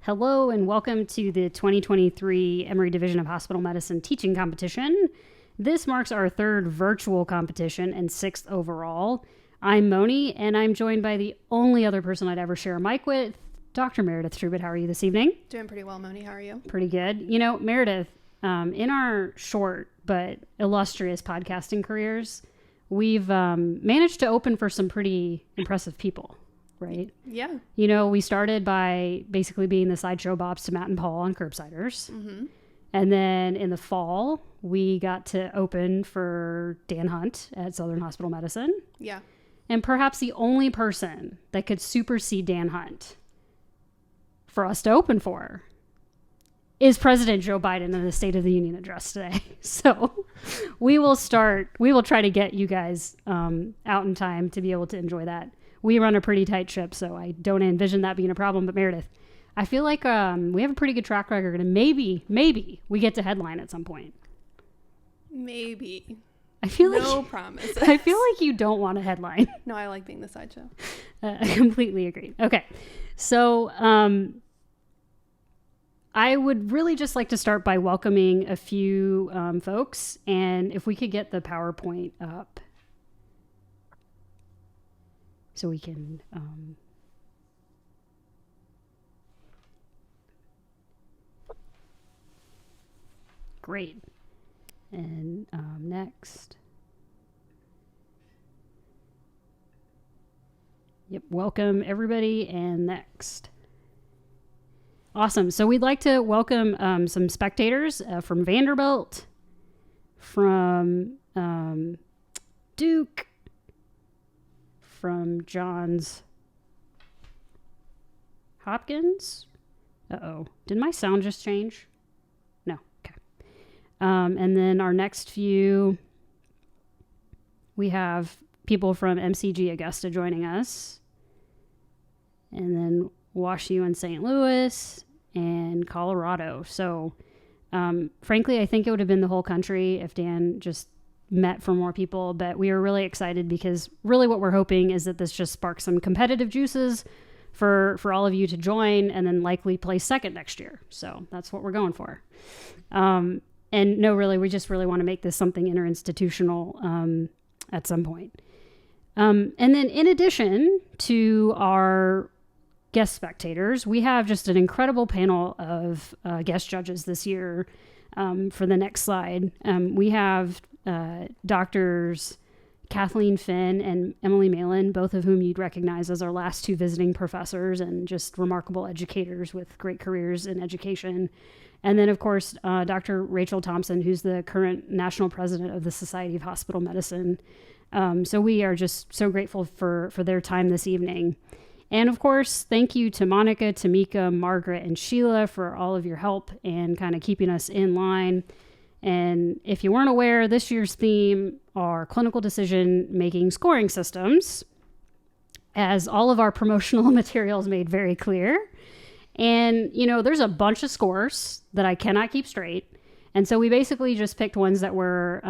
Hello and welcome to the 2023 Emory Division of Hospital Medicine Teaching Competition. This marks our third virtual competition and sixth overall. I'm Moni, and I'm joined by the only other person I'd ever share a mic with, Dr. Meredith Trubit. How are you this evening? Doing pretty well, Moni. How are you? Pretty good. You know, Meredith, in our short but illustrious podcasting careers, we've managed to open for some pretty impressive people. Right? Yeah. You know, we started by basically being the sideshow bops to Matt and Paul on Curbsiders. Mm-hmm. And then in the fall, we got to open for Dan Hunt at Southern Hospital Medicine. Yeah. And perhaps the only person that could supersede Dan Hunt for us to open for is President Joe Biden in the State of the Union address today. So we will try to get you guys out in time to be able to enjoy that. We run a pretty tight ship, so I don't envision that being a problem. But Meredith, I feel like we have a pretty good track record, and maybe we get to headline at some point. Maybe. I feel no like promises. I feel like you don't want a headline. No, I like being the sideshow. I completely agree. Okay, so I would really just like to start by welcoming a few folks, and if we could get the PowerPoint up. So we can great. And next. Yep, welcome everybody. And next. Awesome. So we'd like to welcome some spectators from Vanderbilt, from Duke, from Johns Hopkins. Did my sound just change? No. Okay. And then our next few, we have people from MCG Augusta joining us. And then WashU in St. Louis and Colorado. So, frankly, I think it would have been the whole country if Dan just met for more people, but we are really excited because really what we're hoping is that this just sparks some competitive juices for all of you to join and then likely place second next year. So that's what we're going for. And no, really, we just really want to make this something interinstitutional at some point. And then in addition to our guest spectators, we have just an incredible panel of guest judges this year. For the next slide, we have Doctors Kathleen Finn and Emily Malin, both of whom you'd recognize as our last two visiting professors and just remarkable educators with great careers in education. And then, of course, Dr. Rachel Thompson, who's the current national president of the Society of Hospital Medicine. So we are just so grateful for their time this evening. And of course, thank you to Monica, Tamika, Margaret, and Sheila for all of your help and kind of keeping us in line. And if you weren't aware, this year's theme are clinical decision-making scoring systems, as all of our promotional materials made very clear. And, you know, there's a bunch of scores that I cannot keep straight. And so we basically just picked ones that were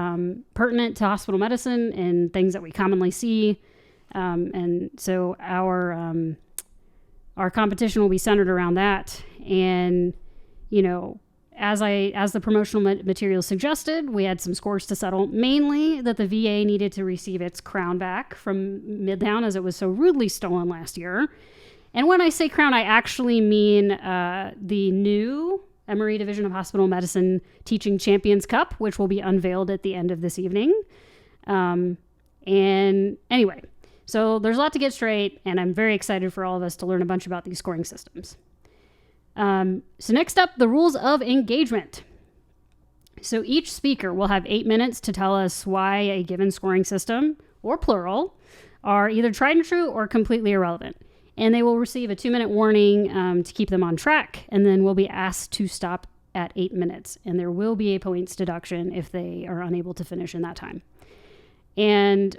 pertinent to hospital medicine and things that we commonly see. And so our competition will be centered around that. And, you know, as the promotional materials suggested, we had some scores to settle, mainly that the VA needed to receive its crown back from Midtown as it was so rudely stolen last year. And when I say crown, I actually mean the new Emory Division of Hospital Medicine Teaching Champions Cup, which will be unveiled at the end of this evening. And anyway, so there's a lot to get straight, and I'm very excited for all of us to learn a bunch about these scoring systems. So next up, the rules of engagement. So each speaker will have 8 minutes to tell us why a given scoring system, or plural, are either tried and true or completely irrelevant. And they will receive a 2-minute warning to keep them on track, and then will be asked to stop at 8 minutes. And there will be a points deduction if they are unable to finish in that time. And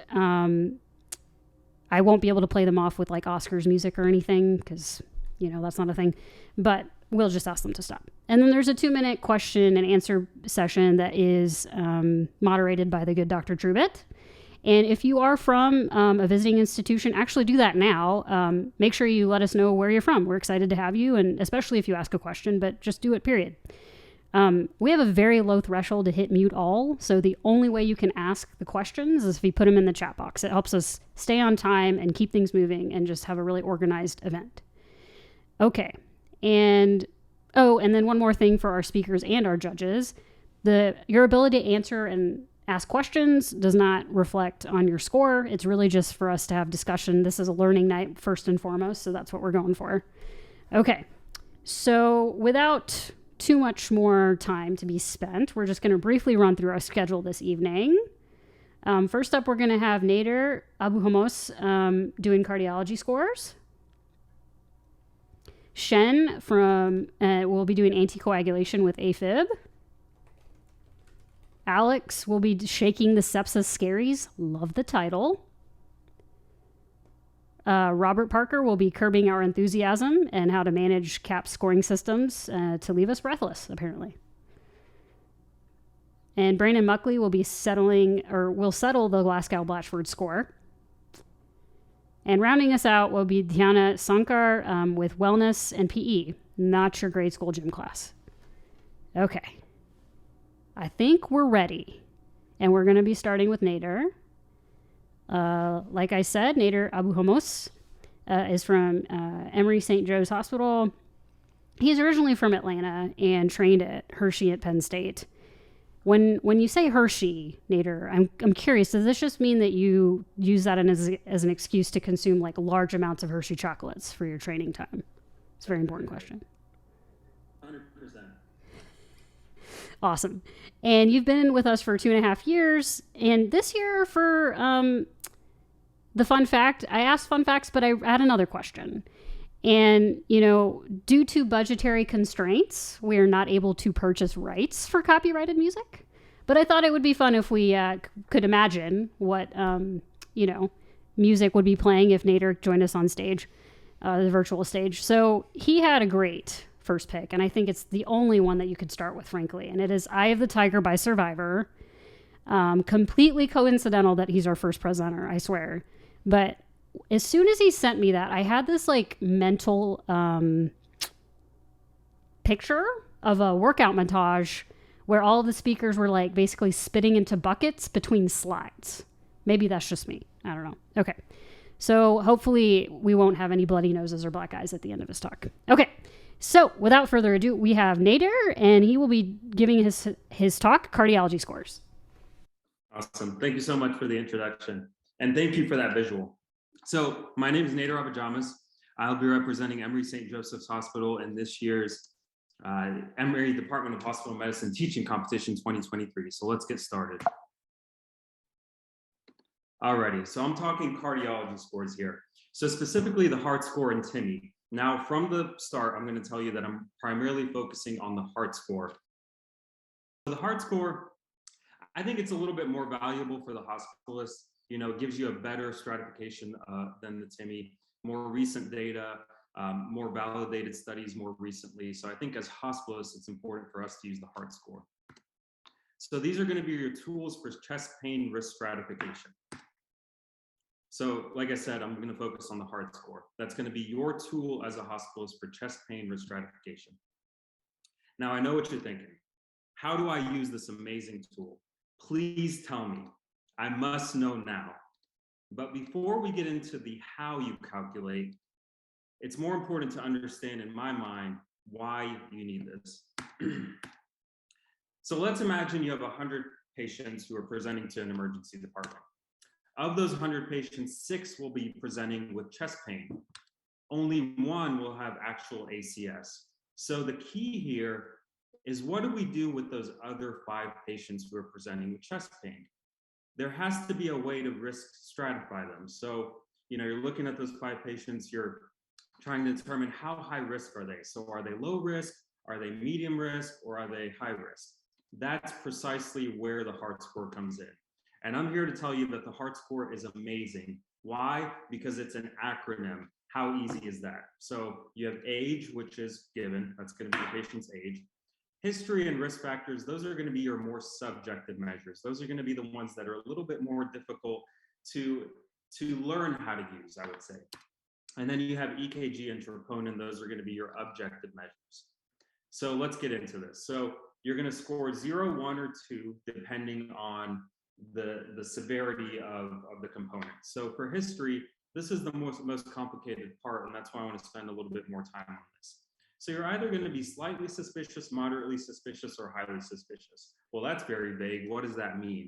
I won't be able to play them off with like Oscars music or anything because, you know, that's not a thing. But we'll just ask them to stop. And then there's a 2-minute question and answer session that is moderated by the good Dr. Trubit. And if you are from a visiting institution, actually do that now. Make sure you let us know where you're from. We're excited to have you, and especially if you ask a question, but just do it, period. We have a very low threshold to hit mute all, so the only way you can ask the questions is if you put them in the chat box. It helps us stay on time and keep things moving and just have a really organized event. Okay, and then one more thing for our speakers and our judges. Your ability to answer and ask questions does not reflect on your score. It's really just for us to have discussion. This is a learning night first and foremost, so that's what we're going for. Okay, so without too much more time to be spent, we're just going to briefly run through our schedule this evening. First up, we're going to have Nader Abu Homos doing cardiology scores. Shen will be doing anticoagulation with AFib. Alex will be shaking the sepsis scaries. Love the title. Robert Parker will be curbing our enthusiasm and how to manage CAP scoring systems to leave us breathless, apparently. And Brandon Muckley will settle the Glasgow Blatchford score. And rounding us out will be Dhyana Sankar with wellness and PE, not your grade school gym class. Okay. I think we're ready. And we're going to be starting with Nader. Like I said, Nader Abu Homos is from Emory St. Joe's Hospital. He's originally from Atlanta and trained at Hershey at Penn State. When you say Hershey, Nader, I'm curious, does this just mean that you use that as an excuse to consume like large amounts of Hershey chocolates for your training time? It's a very important question. 100%. Awesome. And you've been with us for 2.5 years. And this year for the fun fact, I asked fun facts, but I had another question. And, due to budgetary constraints, we are not able to purchase rights for copyrighted music. But I thought it would be fun if we could imagine what, music would be playing if Nader joined us on stage, the virtual stage. So he had a great first pick, and I think it's the only one that you could start with, frankly. And it is Eye of the Tiger by Survivor. Completely coincidental that he's our first presenter, I swear. But as soon as he sent me that, I had this like mental picture of a workout montage where all of the speakers were like basically spitting into buckets between slides. Maybe that's just me. I don't know. Okay. So hopefully we won't have any bloody noses or black eyes at the end of his talk. Okay. So without further ado, we have Nader, and he will be giving his talk, Cardiology Scores. Awesome. Thank you so much for the introduction. And thank you for that visual. So my name is Nader Abajamas. I'll be representing Emory St. Joseph's Hospital in this year's Emory Department of Hospital Medicine Teaching Competition 2023. So let's get started. Alrighty, so I'm talking cardiology scores here. So specifically the heart score and TIMI. Now from the start, I'm going to tell you that I'm primarily focusing on the heart score. So the heart score, I think it's a little bit more valuable for the hospitalist. It gives you a better stratification than the TIMI, more recent data, more validated studies more recently. So I think as hospitalists, it's important for us to use the heart score. So these are going to be your tools for chest pain risk stratification. So like I said, I'm going to focus on the heart score. That's going to be your tool as a hospitalist for chest pain risk stratification. Now I know what you're thinking. How do I use this amazing tool? Please tell me. I must know now. But before we get into the how you calculate, it's more important to understand in my mind why you need this. So let's imagine you have 100 patients who are presenting to an emergency department. Of those 100 patients, 6 will be presenting with chest pain. Only 1 will have actual ACS. So the key here is, what do we do with those other 5 patients who are presenting with chest pain? There has to be a way to risk stratify them. So, you're looking at those 5 patients, you're trying to determine how high risk are they. So are they low risk, are they medium risk, or are they high risk? That's precisely where the heart score comes in. And I'm here to tell you that the heart score is amazing. Why? Because it's an acronym. How easy is that? So you have age, which is given. That's going to be the patient's age. History and risk factors, those are going to be your more subjective measures. Those are going to be the ones that are a little bit more difficult to learn how to use, I would say. And then you have EKG and troponin. Those are going to be your objective measures. So let's get into this. So you're going to score 0, 1, or 2, depending on the severity of the component. So for history, this is the most complicated part, and that's why I want to spend a little bit more time on this. So you're either going to be slightly suspicious, moderately suspicious, or highly suspicious. Well, that's very vague. What does that mean?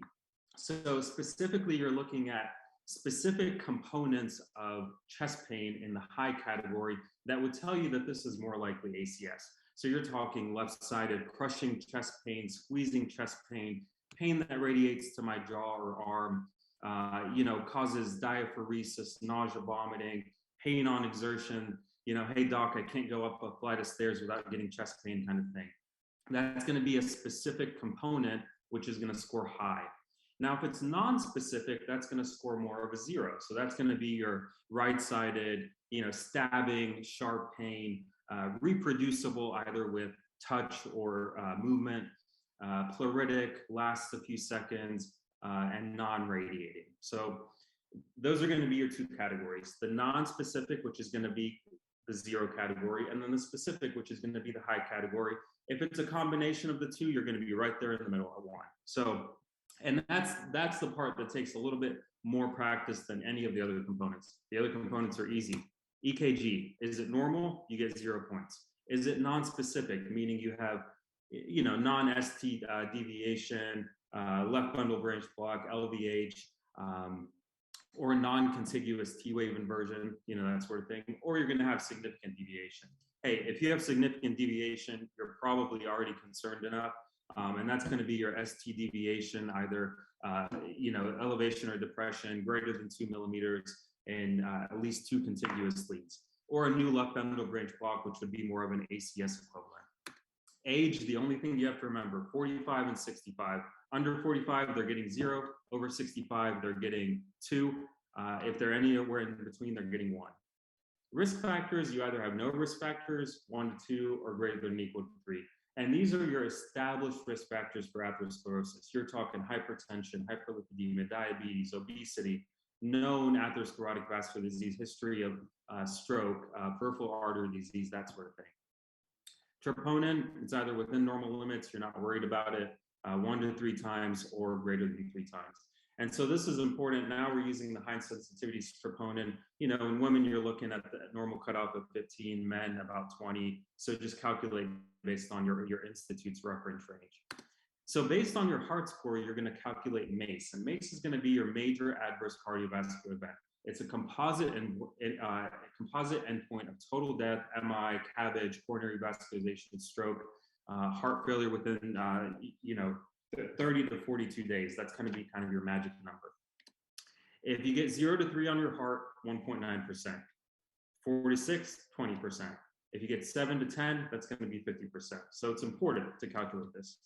So specifically, you're looking at specific components of chest pain in the high category that would tell you that this is more likely ACS. So you're talking left-sided crushing chest pain, squeezing chest pain, pain that radiates to my jaw or arm, causes diaphoresis, nausea, vomiting, pain on exertion, hey doc, I can't go up a flight of stairs without getting chest pain kind of thing. That's going to be a specific component, which is going to score high. Now, if it's non-specific, that's going to score more of a 0. So that's going to be your right-sided, stabbing, sharp pain, reproducible either with touch or movement, pleuritic, lasts a few seconds, and non-radiating. So those are going to be your 2 categories. The non-specific, which is going to be the 0 category, and then the specific, which is going to be the high category. If it's a combination of the 2, you're going to be right there in the middle at 1. So, and that's the part that takes a little bit more practice than any of the other components. The other components are easy. EKG, is it normal? You get 0 points. Is it non-specific, meaning you have, non-ST deviation, left bundle branch block, LVH, or non-contiguous T-wave inversion, that sort of thing, or you're going to have significant deviation. Hey, if you have significant deviation, you're probably already concerned enough, and that's going to be your ST deviation, either elevation or depression greater than 2 millimeters and at least 2 contiguous leads, or a new left bundle branch block, which would be more of an ACS equivalent. Age, the only thing you have to remember, 45 and 65. Under 45, they're getting 0. Over 65, they're getting 2. If they're anywhere in between, they're getting 1. Risk factors, you either have no risk factors, 1 to 2, or greater than or equal to 3. And these are your established risk factors for atherosclerosis. You're talking hypertension, hyperlipidemia, diabetes, obesity, known atherosclerotic vascular disease, history of stroke, peripheral artery disease, that sort of thing. Troponin, it's either within normal limits, you're not worried about it, 1 to 3 times or greater than 3 times. And so this is important. Now we're using the high sensitivity troponin. In women, you're looking at the normal cutoff of 15, men about 20. So just calculate based on your institute's reference range. So based on your heart score, you're going to calculate MACE. And MACE is going to be your major adverse cardiovascular event. It's a composite endpoint of total death, MI, CABG, coronary vascularization, stroke, heart failure within 30 to 42 days. That's going to be kind of your magic number. If you get 0 to 3 on your heart, 1.9%. 4 to 6, 20%. If you get 7 to 10, that's going to be 50%. So it's important to calculate this.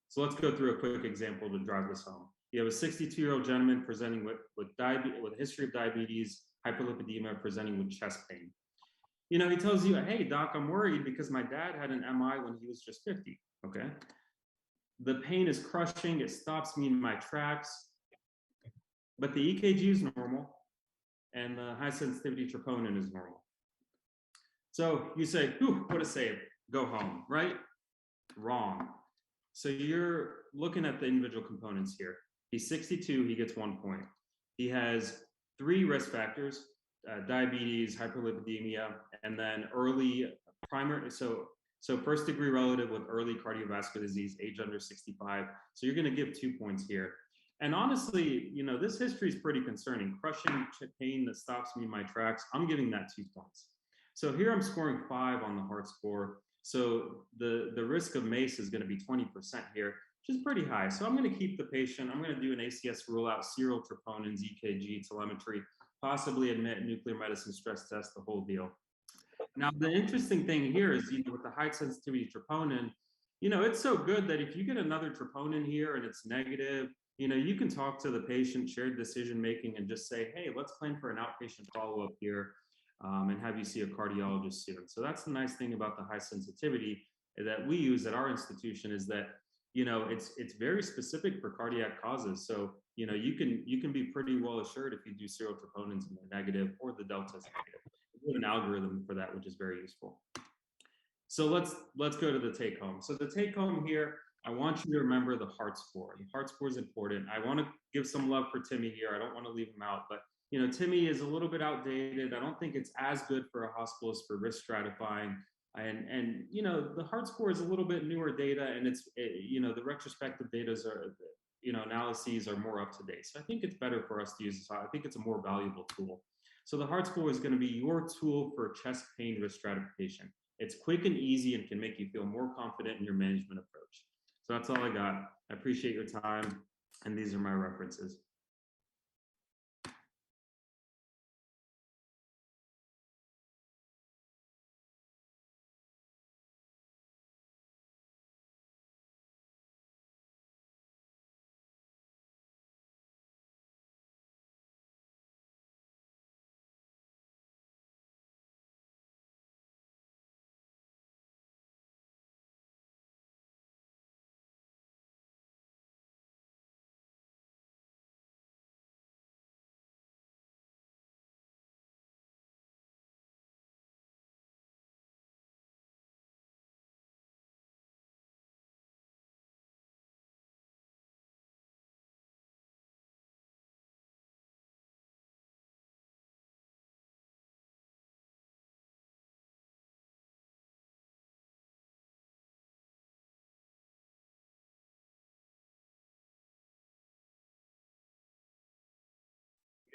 So let's go through a quick example to drive this home. You have a 62-year-old gentleman presenting with a history of diabetes, hyperlipidemia, presenting with chest pain. He tells you, hey, doc, I'm worried because my dad had an MI when he was just 50, okay? The pain is crushing, it stops me in my tracks, but the EKG is normal, and the high sensitivity troponin is normal. So you say, whew, what a save, go home, right? Wrong. So you're looking at the individual components here. He's 62, he gets 1 point. He has 3 risk factors, diabetes, hyperlipidemia, and then early primary, so first degree relative with early cardiovascular disease, age under 65. So you're going to give 2 points here. And honestly, this history is pretty concerning. Crushing pain that stops me in my tracks, I'm giving that 2 points. So here I'm scoring 5 on the heart score. So the risk of MACE is going to be 20% here, which is pretty high. So I'm going to keep the patient. I'm going to do an ACS rule out, serial troponins, EKG, telemetry, possibly admit nuclear medicine stress test, the whole deal. Now, the interesting thing here is, with the high sensitivity troponin, it's so good that if you get another troponin here and it's negative, you can talk to the patient, shared decision making, and just say, hey, let's plan for an outpatient follow-up here and have you see a cardiologist soon. So that's the nice thing about the high sensitivity. that we use at our institution is that, it's very specific for cardiac causes. So, you can be pretty well assured if you do serial troponins and they're negative or the delta is negative. We have an algorithm for that, which is very useful. So let's go to the take home. So the take home here, I want you to remember the heart score. The heart score is important. I want to give some love for Timmy here. I don't want to leave him out, but Timmy is a little bit outdated. I don't think it's as good for a hospitalist for risk stratifying. And the heart score is a little bit newer data, and the retrospective data are analyses are more up to date. So I think it's better for us to use this. I think it's a more valuable tool. So the heart score is going to be your tool for chest pain risk stratification. It's quick and easy and can make you feel more confident in your management approach. So that's all I got. I appreciate your time, and these are my references.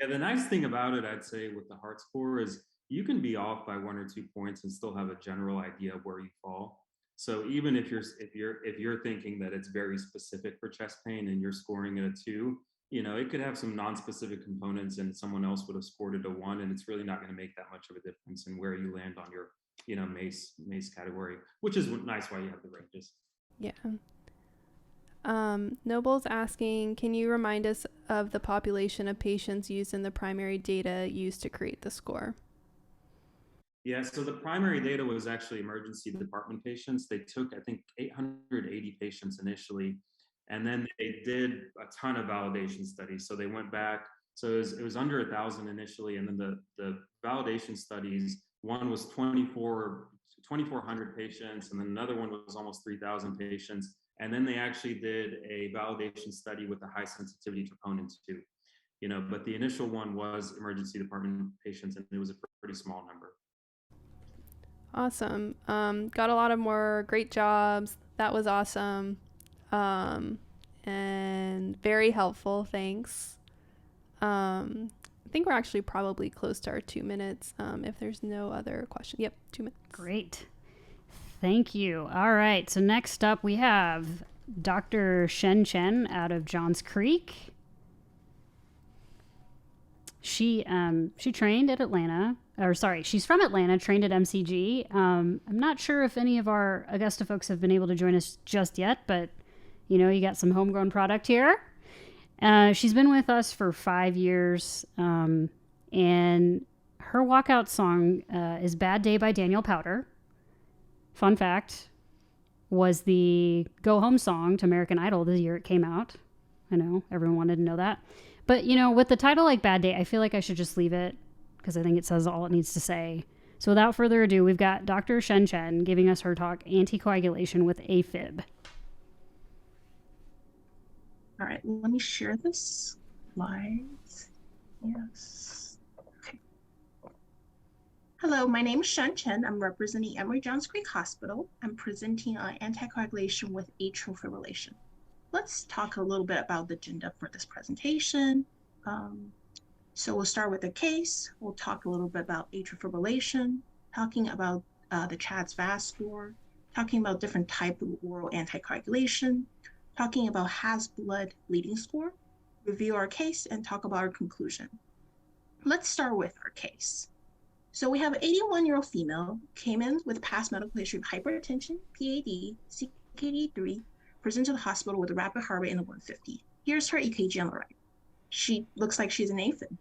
Yeah, the nice thing about it, I'd say, with the heart score is you can be off by 1 or 2 points and still have a general idea of where you fall. So even if you're thinking that it's very specific for chest pain and you're scoring it a 2, it could have some non-specific components and someone else would have scored it a 1, and it's really not going to make that much of a difference in where you land on your MACE category, which is nice why you have the ranges. Yeah. Noble's asking, can you remind us of the population of patients used in the primary data used to create the score? Yeah, so the primary data was actually emergency department patients. They took, I think, 880 patients initially, and then they did a ton of validation studies. So they went back. So it was under 1,000 initially, and then the validation studies, one was 2,400 patients, and then another one was almost 3,000 patients. And then they actually did a validation study with a high sensitivity troponin too. But the initial one was emergency department patients, and it was a pretty small number. Awesome. Got a lot of more great jobs. That was awesome. And very helpful. Thanks. I think we're actually probably close to our 2 minutes. If there's no other question. Yep, 2 minutes. Great. Thank you. All right. So next up we have Dr. Shen Chen out of Johns Creek. She trained at Atlanta, she's from Atlanta, trained at MCG. I'm not sure if any of our Augusta folks have been able to join us just yet, but you got some homegrown product here. She's been with us for 5 years, and her walkout song is Bad Day by Daniel Powter. Fun fact, was the go home song to American Idol the year it came out. I know everyone wanted to know that. But, with the title like Bad Day, I feel like I should just leave it because I think it says all it needs to say. So without further ado, we've got Dr. Shen Chen giving us her talk, Anticoagulation with AFib. All right, let me share this slides. Yes. Okay. Hello, my name is Shen Chen. I'm representing Emory Johns Creek Hospital. I'm presenting on anticoagulation with atrial fibrillation. Let's talk a little bit about the agenda for this presentation. So we'll start with a case. We'll talk a little bit about atrial fibrillation, talking about the CHADS-VAS score, talking about different types of oral anticoagulation, talking about has-blood bleeding score, review our case, and talk about our conclusion. Let's start with our case. So we have an 81-year-old female, came in with past medical history of hypertension, PAD, CKD3, presented to the hospital with a rapid heart rate in the 150. Here's her EKG on the right. She looks like she's an AFib.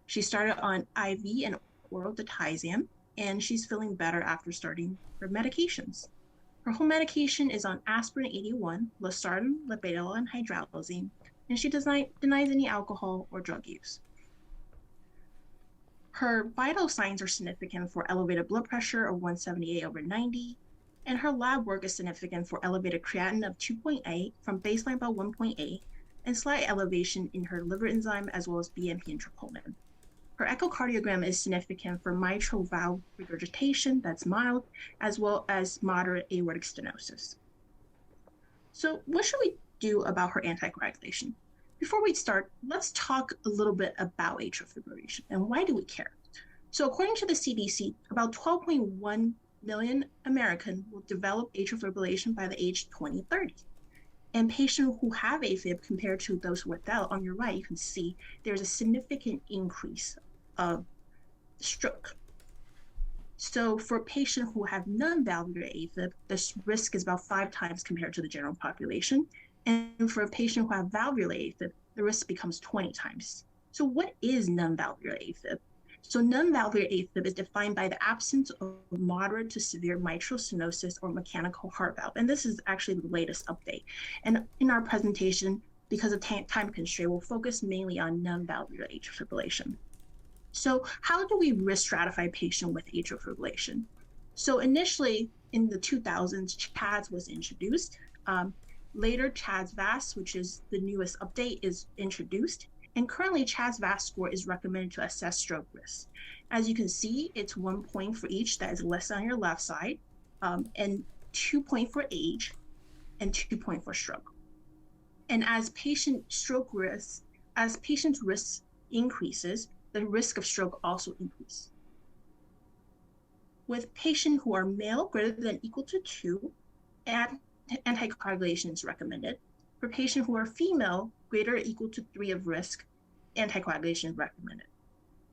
She started on IV and oral diaziam, and she's feeling better after starting her medications. Her home medication is on aspirin 81, losartan, labetalol, and hydralazine, and she denies any alcohol or drug use. Her vital signs are significant for elevated blood pressure of 178/90, and her lab work is significant for elevated creatinine of 2.8 from baseline about 1.8, and slight elevation in her liver enzyme as well as BNP and troponin. Her echocardiogram is significant for mitral valve regurgitation that's mild, as well as moderate aortic stenosis. So what should we do about her anticoagulation? Before we start, let's talk a little bit about atrial fibrillation and why do we care? So according to the CDC, about 12.1 million Americans will develop atrial fibrillation by the age 2030. And patients who have AFib compared to those without, on your right, you can see there's a significant increase of stroke. So for patients who have non-valvular AFib, the risk is about 5 times compared to the general population. And for a patient who have valvular AFib, the risk becomes 20 times. So what is non-valvular AFib? So non-valvular AFib is defined by the absence of moderate to severe mitral stenosis or mechanical heart valve. And this is actually the latest update. And in our presentation, because of time constraint, we'll focus mainly on non-valvular atrial fibrillation. So how do we risk stratify patients with atrial fibrillation? So initially in the 2000s, CHADS was introduced. Later, CHADS-VAS, which is the newest update, is introduced. And currently, CHADS-VAS score is recommended to assess stroke risk. As you can see, it's 1 point for each that is listed on your left side, and 2 points for age, and 2 points for stroke. And as patient's risk increases, the risk of stroke also increases. With patients who are male greater than or equal to 2, anticoagulation is recommended. For patients who are female greater or equal to 3 of risk, anticoagulation is recommended.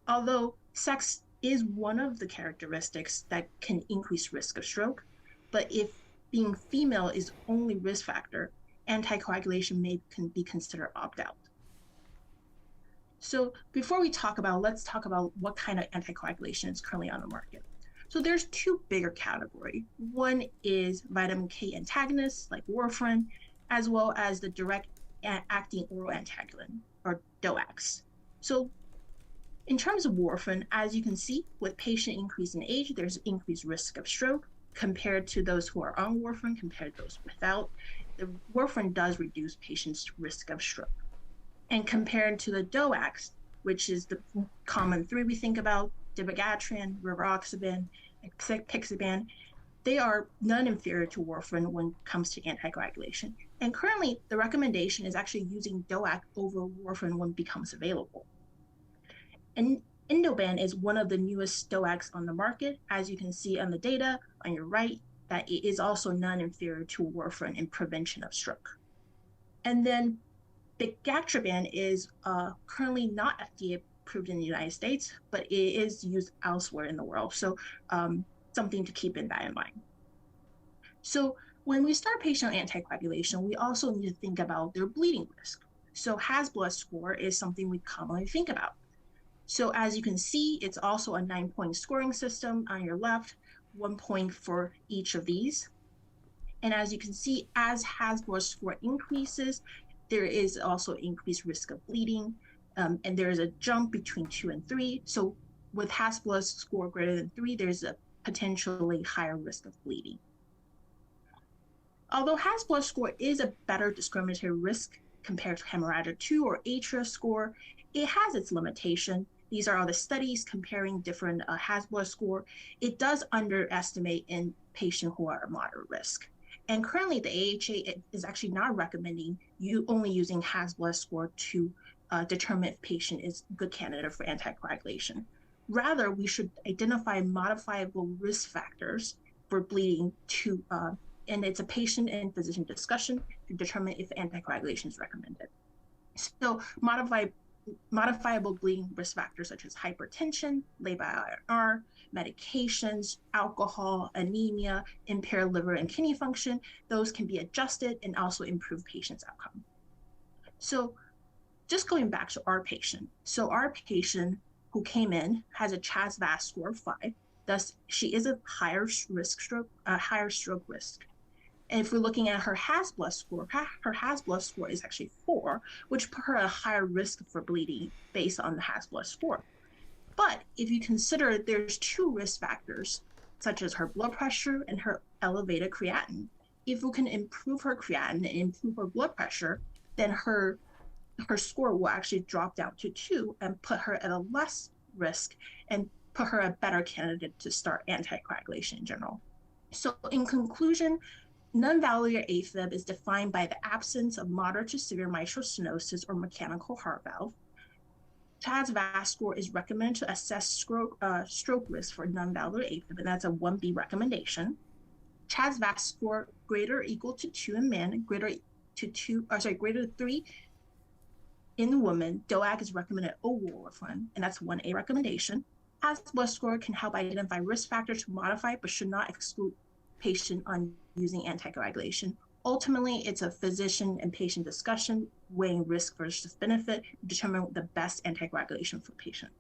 Although sex is one of the characteristics that can increase risk of stroke, but if being female is only risk factor, anticoagulation can be considered opt-out. So before we talk about, let's talk about what kind of anticoagulation is currently on the market. So there's 2 bigger categories. One is vitamin K antagonists like warfarin, as well as the direct acting oral antagonist or DOACs. So in terms of warfarin, as you can see, with patient increase in age, there's increased risk of stroke compared to those who are on warfarin compared to those without. The warfarin does reduce patients' risk of stroke. And compared to the DOACs, which is the common 3 we think about, dabigatran, rivaroxaban, apixaban, they are non-inferior to warfarin when it comes to anticoagulation. And currently, the recommendation is actually using DOAC over warfarin when it becomes available. And Indoban is one of the newest DOACs on the market. As you can see on the data on your right, that it is also non-inferior to warfarin in prevention of stroke. And then dabigatran is currently not FDA approved in the United States, but it is used elsewhere in the world. So something to keep in mind. So when we start patient anticoagulation, we also need to think about their bleeding risk. So HAS-BLOOD score is something we commonly think about. So as you can see, it's also a 9-point scoring system on your left, 1 point for each of these. And as you can see, as HAS-BLOOD score increases, there is also increased risk of bleeding, and there is a jump between 2 and 3. So with HAS-BLOOD score greater than 3, there's a potentially higher risk of bleeding. Although HAS-BLOOD score is a better discriminatory risk compared to hemorrhagic 2 or ATRIA score, it has its limitation. These are all the studies comparing different HAS-BLOOD score. It does underestimate in patients who are at moderate risk. And currently, the AHA is actually not recommending only using HAS-BLOOD score to determine if patient is a good candidate for anticoagulation. Rather, we should identify modifiable risk factors for bleeding and it's a patient and physician discussion to determine if anticoagulation is recommended. So modifiable bleeding risk factors such as hypertension, LABA-IR, medications, alcohol, anemia, impaired liver and kidney function, those can be adjusted and also improve patient's outcome. So just going back to our patient. So our patient who came in has a CHADS-VAS score of 5. Thus, she is a higher stroke risk. And if we're looking at her HAS-BLUS score, her HAS-BLUS score is actually 4, which put her at a higher risk for bleeding based on the HAS-BLUS score. But if you consider there's 2 risk factors, such as her blood pressure and her elevated creatinine. If we can improve her creatinine and improve her blood pressure, then her score will actually drop down to 2 and put her at a less risk and put her a better candidate to start anticoagulation in general. So in conclusion, non-valvular AFib is defined by the absence of moderate to severe mitral stenosis or mechanical heart valve. CHA2DS2-VASc score is recommended to assess stroke risk for non-valvular AFib, and that's a 1B recommendation. CHA2DS2-VASc score greater or equal to 2 in men, greater to 3 in women. DOAC is recommended over warfarin, and that's 1A recommendation. HAS-BLUS score can help identify risk factors to modify, but should not exclude patient on using anticoagulation. Ultimately, it's a physician and patient discussion, weighing risk versus benefit, to determine the best anticoagulation for patient.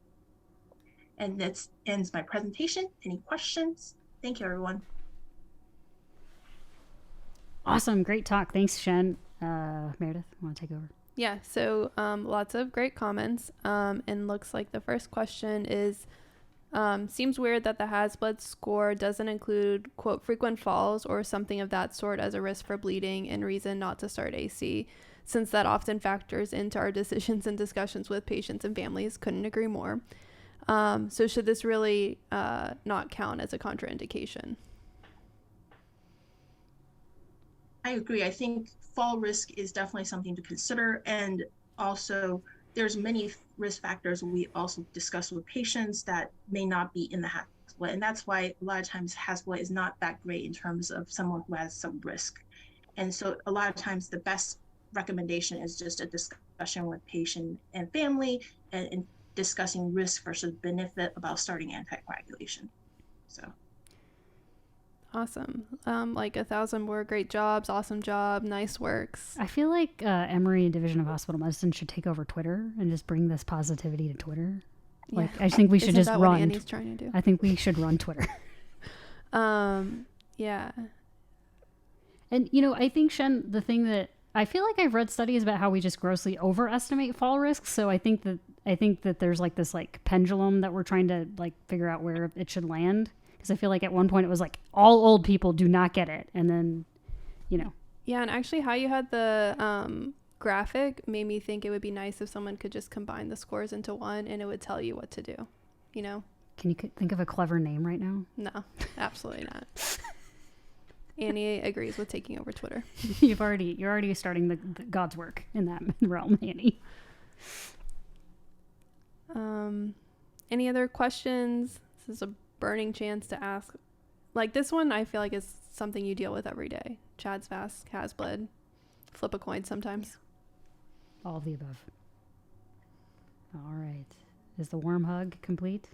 And that ends my presentation. Any questions? Thank you, everyone. Awesome. Great talk. Thanks, Shen. Meredith, want to take over? Yeah, so lots of great comments. And looks like the first question is, seems weird that the HAS-BLUS score doesn't include, quote, frequent falls or something of that sort as a risk for bleeding and reason not to start AC, since that often factors into our decisions and discussions with patients and families. Couldn't agree more. So should this really not count as a contraindication? I agree. I think fall risk is definitely something to consider. And also, there's many risk factors we also discuss with patients that may not be in the HAS-BLUS. And that's why a lot of times HAS-BLUS is not that great in terms of someone who has some risk. And so a lot of times the best recommendation is just a discussion with patient and family and discussing risk versus benefit about starting anticoagulation. So. Awesome. Like 1,000 more great jobs, awesome job, nice works. I feel like Emory Division of Hospital Medicine should take over Twitter and just bring this positivity to Twitter. Like, yeah. I think we should Isn't just that run. What Annie's trying to do? I think we should run Twitter. Yeah. And, you know, I think, Shen, the thing that I feel like I've read studies about how we just grossly overestimate fall risks. So I think that there's like this like pendulum that we're trying to like figure out where it should land. Because I feel like at one point it was like all old people do not get it. And then, you know. Yeah. And actually how you had the graphic made me think it would be nice if someone could just combine the scores into one and it would tell you what to do, you know? Can you think of a clever name right now? No, absolutely not. Annie agrees with taking over Twitter. You're already starting the God's work in that realm, Annie. Any other questions? This is a burning chance to ask. Like this one, I feel like is something you deal with every day. CHA2DS2-VASc, HAS-BLUS, flip a coin sometimes. All of the above. All right. Is the warm hug complete?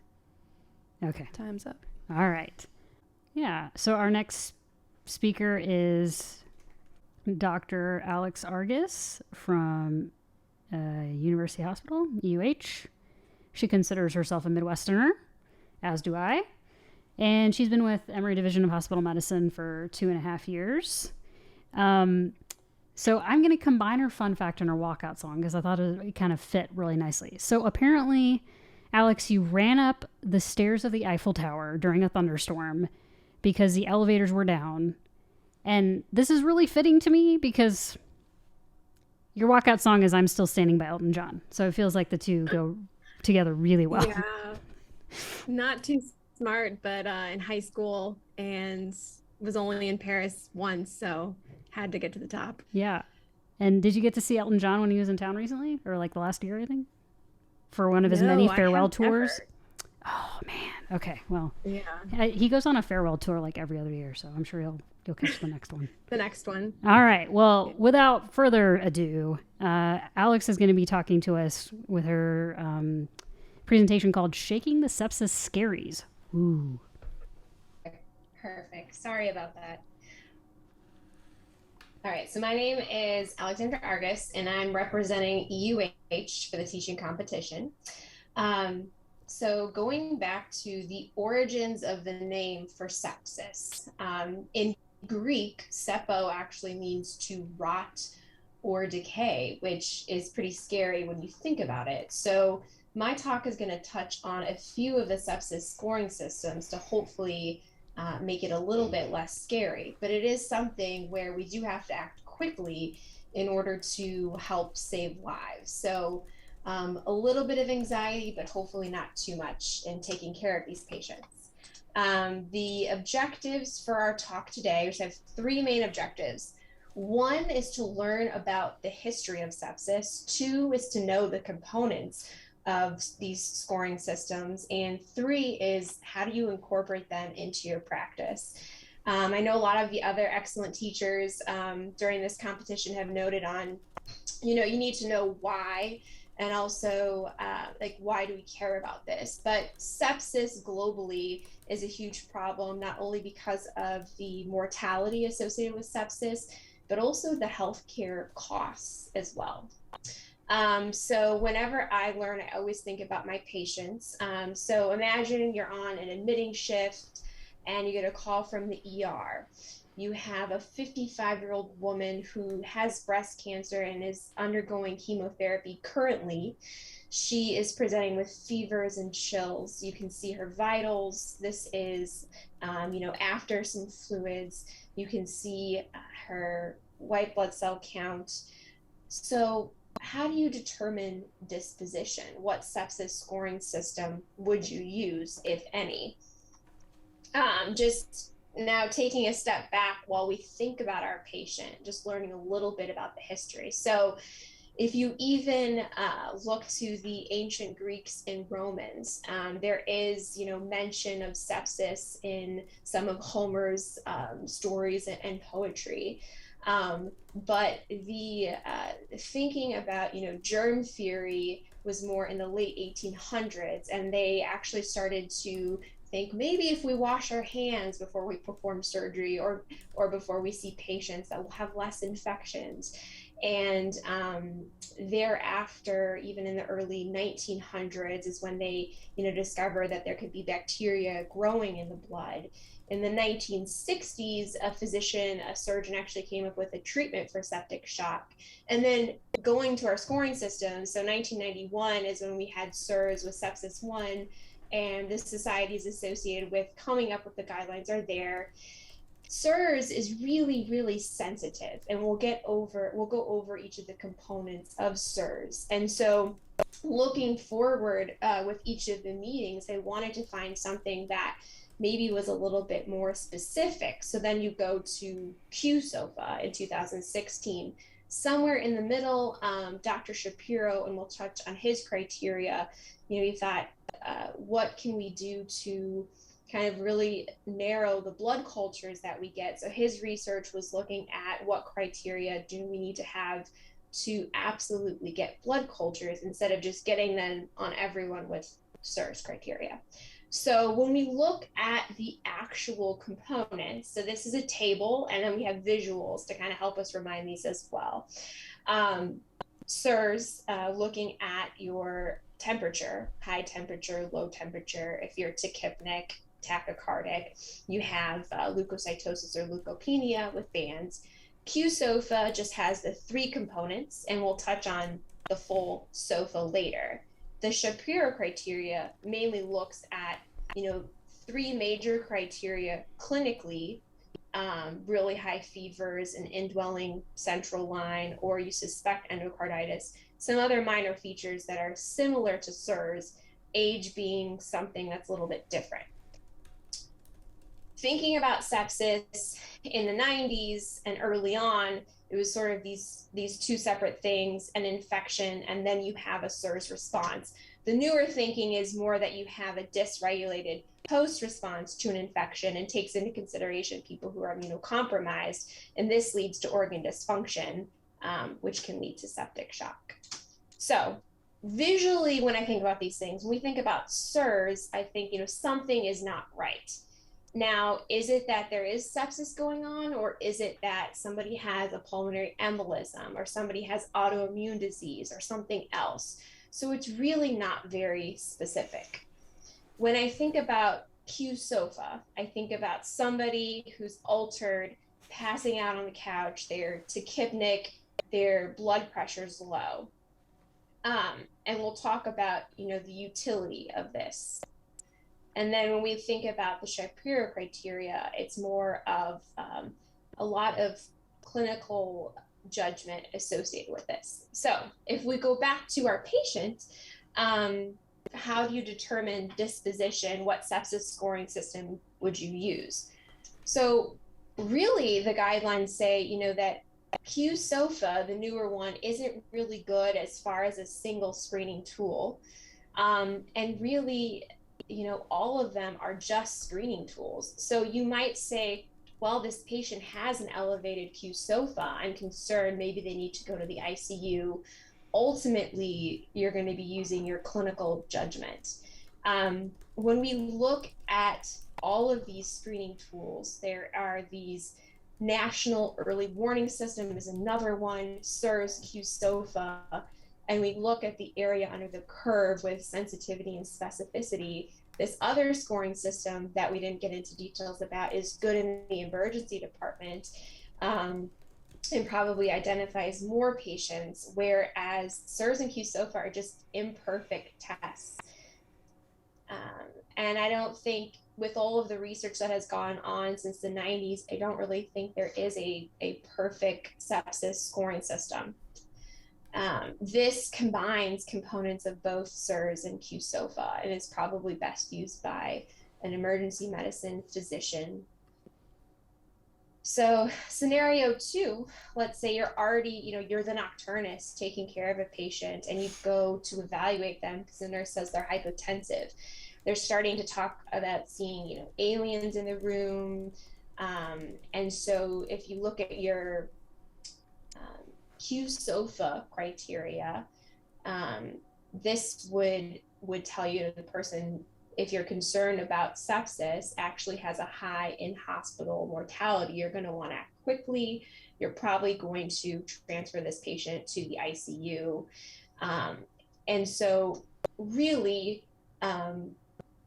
Okay. Time's up. All right. Yeah. So our next speaker is Dr. Alex Argus from University Hospital, UH. She considers herself a Midwesterner, as do I. And she's been with Emory Division of Hospital Medicine for 2.5 years. So I'm going to combine her fun fact and her walkout song because I thought it kind of fit really nicely. So apparently, Alex, you ran up the stairs of the Eiffel Tower during a thunderstorm because the elevators were down. And this is really fitting to me because your walkout song is I'm Still Standing by Elton John. So it feels like the two go together really well. Yeah. Not too smart, but in high school and was only in Paris once, so had to get to the top. Yeah. And did you get to see Elton John when he was in town recently? Or like the last year, I think? For one of his many farewell tours? Never. Oh, man. Okay, well. Yeah. He goes on a farewell tour like every other year, so I'm sure you'll catch the next one. The next one. All right. Well, without further ado, Alex is going to be talking to us with her presentation called Shaking the Sepsis Scaries. Ooh. Perfect. Sorry about that. All right, so my name is Alexandra Argus, and I'm representing EUH for the teaching competition. So going back to the origins of the name for sepsis, in Greek, sepo actually means to rot or decay, which is pretty scary when you think about it. So my talk is going to touch on a few of the sepsis scoring systems to hopefully make it a little bit less scary. But it is something where we do have to act quickly in order to help save lives. So a little bit of anxiety, but hopefully not too much in taking care of these patients. The objectives for our talk today, which have three main objectives. One is to learn about the history of sepsis. Two is to know the components of these scoring systems. And three is how do you incorporate them into your practice? I know a lot of the other excellent teachers during this competition have noted on, you need to know why, and also like, why do we care about this? But sepsis globally is a huge problem, not only because of the mortality associated with sepsis, but also the healthcare costs as well. So whenever I learn, I always think about my patients. So imagine you're on an admitting shift and you get a call from the ER. You have a 55-year-old woman who has breast cancer and is undergoing chemotherapy currently. She is presenting with fevers and chills. You can see her vitals. This is, after some fluids. You can see her white blood cell count. So how do you determine disposition? What sepsis scoring system would you use, if any? Just now taking a step back while we think about our patient, just learning a little bit about the history. So if you even look to the ancient Greeks and Romans, there is, mention of sepsis in some of Homer's stories and poetry. But the thinking about, germ theory was more in the late 1800s, and they actually started to think maybe if we wash our hands before we perform surgery or before we see patients, that will have less infections. And thereafter, even in the early 1900s, is when they, discovered that there could be bacteria growing in the blood. In the 1960s, a surgeon actually came up with a treatment for septic shock. And then going to our scoring system, so 1991 is when we had SIRS with sepsis 1, and the societies associated with coming up with the guidelines are there. SIRS is really, really sensitive, and we'll go over each of the components of SIRS. And so looking forward with each of the meetings, I wanted to find something that maybe was a little bit more specific. So then you go to QSOFA in 2016. Somewhere in the middle, Dr. Shapiro, and we'll touch on his criteria, he thought, what can we do to kind of really narrow the blood cultures that we get? So his research was looking at what criteria do we need to have to absolutely get blood cultures instead of just getting them on everyone with SIRS criteria. So when we look at the actual components, so this is a table, and then we have visuals to kind of help us remind these as well. SIRS, looking at your temperature, high temperature, low temperature. If you're tachypnic, tachycardic, you have leukocytosis or leukopenia with bands. QSOFA just has the three components, and we'll touch on the full SOFA later. The Shapiro criteria mainly looks at, three major criteria clinically, really high fevers, an indwelling central line, or you suspect endocarditis. Some other minor features that are similar to SIRS, age being something that's a little bit different. Thinking about sepsis in the 90s and early on, it was sort of these two separate things, an infection, and then you have a SIRS response. The newer thinking is more that you have a dysregulated post-response to an infection and takes into consideration people who are immunocompromised, and this leads to organ dysfunction, which can lead to septic shock. So visually, when I think about these things, when we think about SIRS, I think, something is not right. Now, is it that there is sepsis going on, or is it that somebody has a pulmonary embolism, or somebody has autoimmune disease, or something else? So it's really not very specific. When I think about QSOFA, I think about somebody who's altered passing out on the couch, they're tachypnic, their blood pressure's low. And we'll talk about, the utility of this. And then when we think about the Shapiro criteria, it's more of a lot of clinical judgment associated with this. So if we go back to our patient, how do you determine disposition? What sepsis scoring system would you use? So really the guidelines say, that QSOFA, the newer one, isn't really good as far as a single screening tool. And really, all of them are just screening tools. So you might say, well, this patient has an elevated QSOFA. I'm concerned maybe they need to go to the ICU. Ultimately, you're going to be using your clinical judgment. When we look at all of these screening tools, there are these National Early Warning System is another one, SIRS, QSOFA, and we look at the area under the curve with sensitivity and specificity. This other scoring system that we didn't get into details about is good in the emergency department, and probably identifies more patients, whereas SIRS and QSOFA are just imperfect tests. And I don't think, with all of the research that has gone on since the 90s, I don't really think there is a perfect sepsis scoring system. This combines components of both SIRS and QSOFA and is probably best used by an emergency medicine physician. So scenario 2, let's say you're already, you're the nocturnist taking care of a patient and you go to evaluate them because the nurse says they're hypotensive. They're starting to talk about seeing, aliens in the room. And so if you look at your QSOFA criteria, this would tell you the person, if you're concerned about sepsis, actually has a high in-hospital mortality. You're going to want to act quickly. You're probably going to transfer this patient to the ICU. And so really,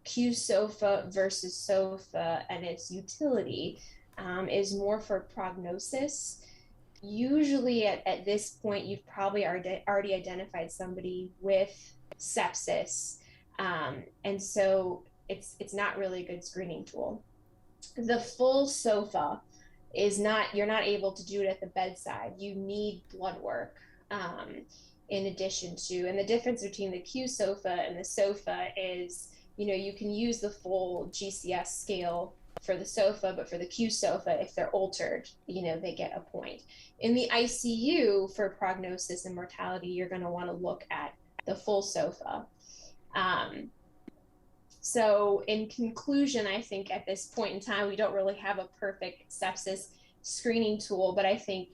QSOFA versus SOFA and its utility is more for prognosis. Usually at this point, you've probably already identified somebody with sepsis. And so it's not really a good screening tool. The full SOFA is not, you're not able to do it at the bedside. You need blood work in addition to, and the difference between the QSOFA and the SOFA is, you can use the full GCS scale for the SOFA, but for the QSOFA, if they're altered, they get a point. In the ICU for prognosis and mortality, you're going to want to look at the full SOFA. So in conclusion, I think at this point in time, we don't really have a perfect sepsis screening tool, but I think,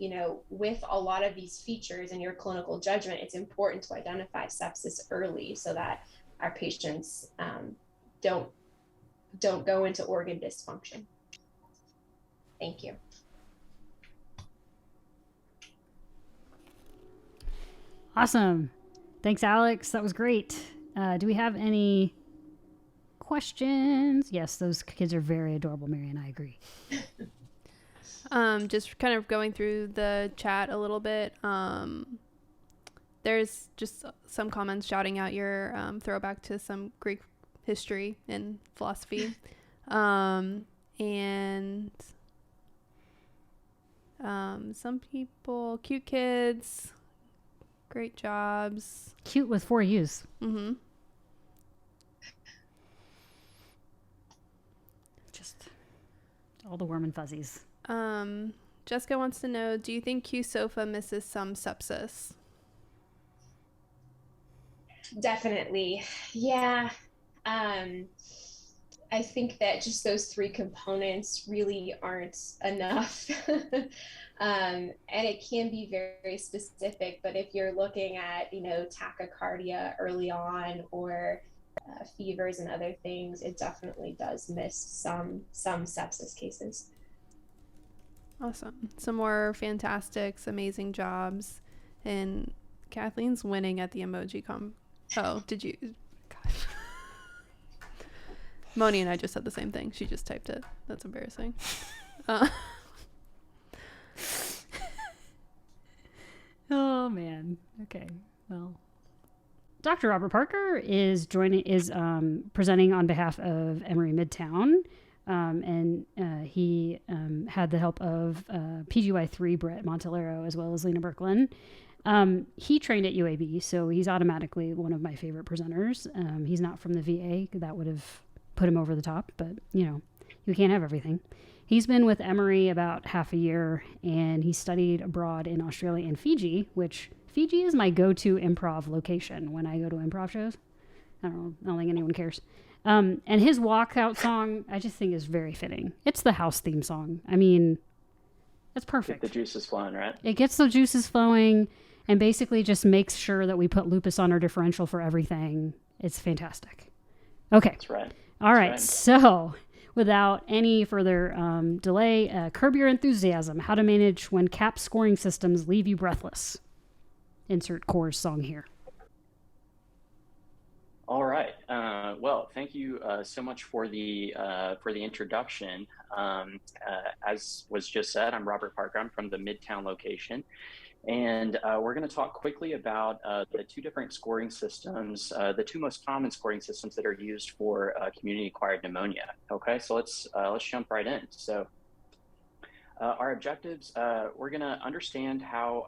with a lot of these features in your clinical judgment, it's important to identify sepsis early so that our patients don't go into organ dysfunction. Thank you. Awesome. Thanks, Alex. That was great. Do we have any questions? Yes, those kids are very adorable, Marianne. I agree. Just kind of going through the chat a little bit. There's just some comments shouting out your throwback to some Greek history and philosophy. And some people, cute kids, great jobs. Cute with 4 U's. Mm-hmm. Just all the warm and fuzzies. Jessica wants to know, do you think QSOFA misses some sepsis? Definitely. Yeah. I think that just those 3 components really aren't enough. And it can be very, very specific, but if you're looking at, tachycardia early on or fevers and other things, it definitely does miss some sepsis cases. Awesome. Some more fantastics, amazing jobs. And Kathleen's winning at the emoji Oh, did you? God. Moni and I just said the same thing. She just typed it. That's embarrassing. Oh man. Okay. Well, Dr. Robert Parker is presenting on behalf of Emory Midtown, and he had the help of PGY3 Brett Montelero as well as Lena Berklin. He trained at UAB, so he's automatically one of my favorite presenters. He's not from the VA; that would have put him over the top, but you can't have everything. He's been with Emory about half a year, and he studied abroad in Australia and Fiji, which Fiji is my go-to improv location when I go to improv shows. I don't think anyone cares. And his walkout song, I just think is very fitting. It's the house theme song. I mean, that's perfect. Get the juices flowing, right? It gets the juices flowing and basically just makes sure that we put lupus on our differential for everything. It's fantastic. Okay. That's right. All right. So without any further delay, curb your enthusiasm. How to manage when CAP scoring systems leave you breathless. Insert chorus song here. All right. Well, thank you so much for the introduction. As was just said, I'm Robert Parker. I'm from the Midtown location. And we're going to talk quickly about the two different scoring systems, the two most common scoring systems that are used for community-acquired pneumonia. Okay, so let's jump right in. So our objectives, we're going to understand how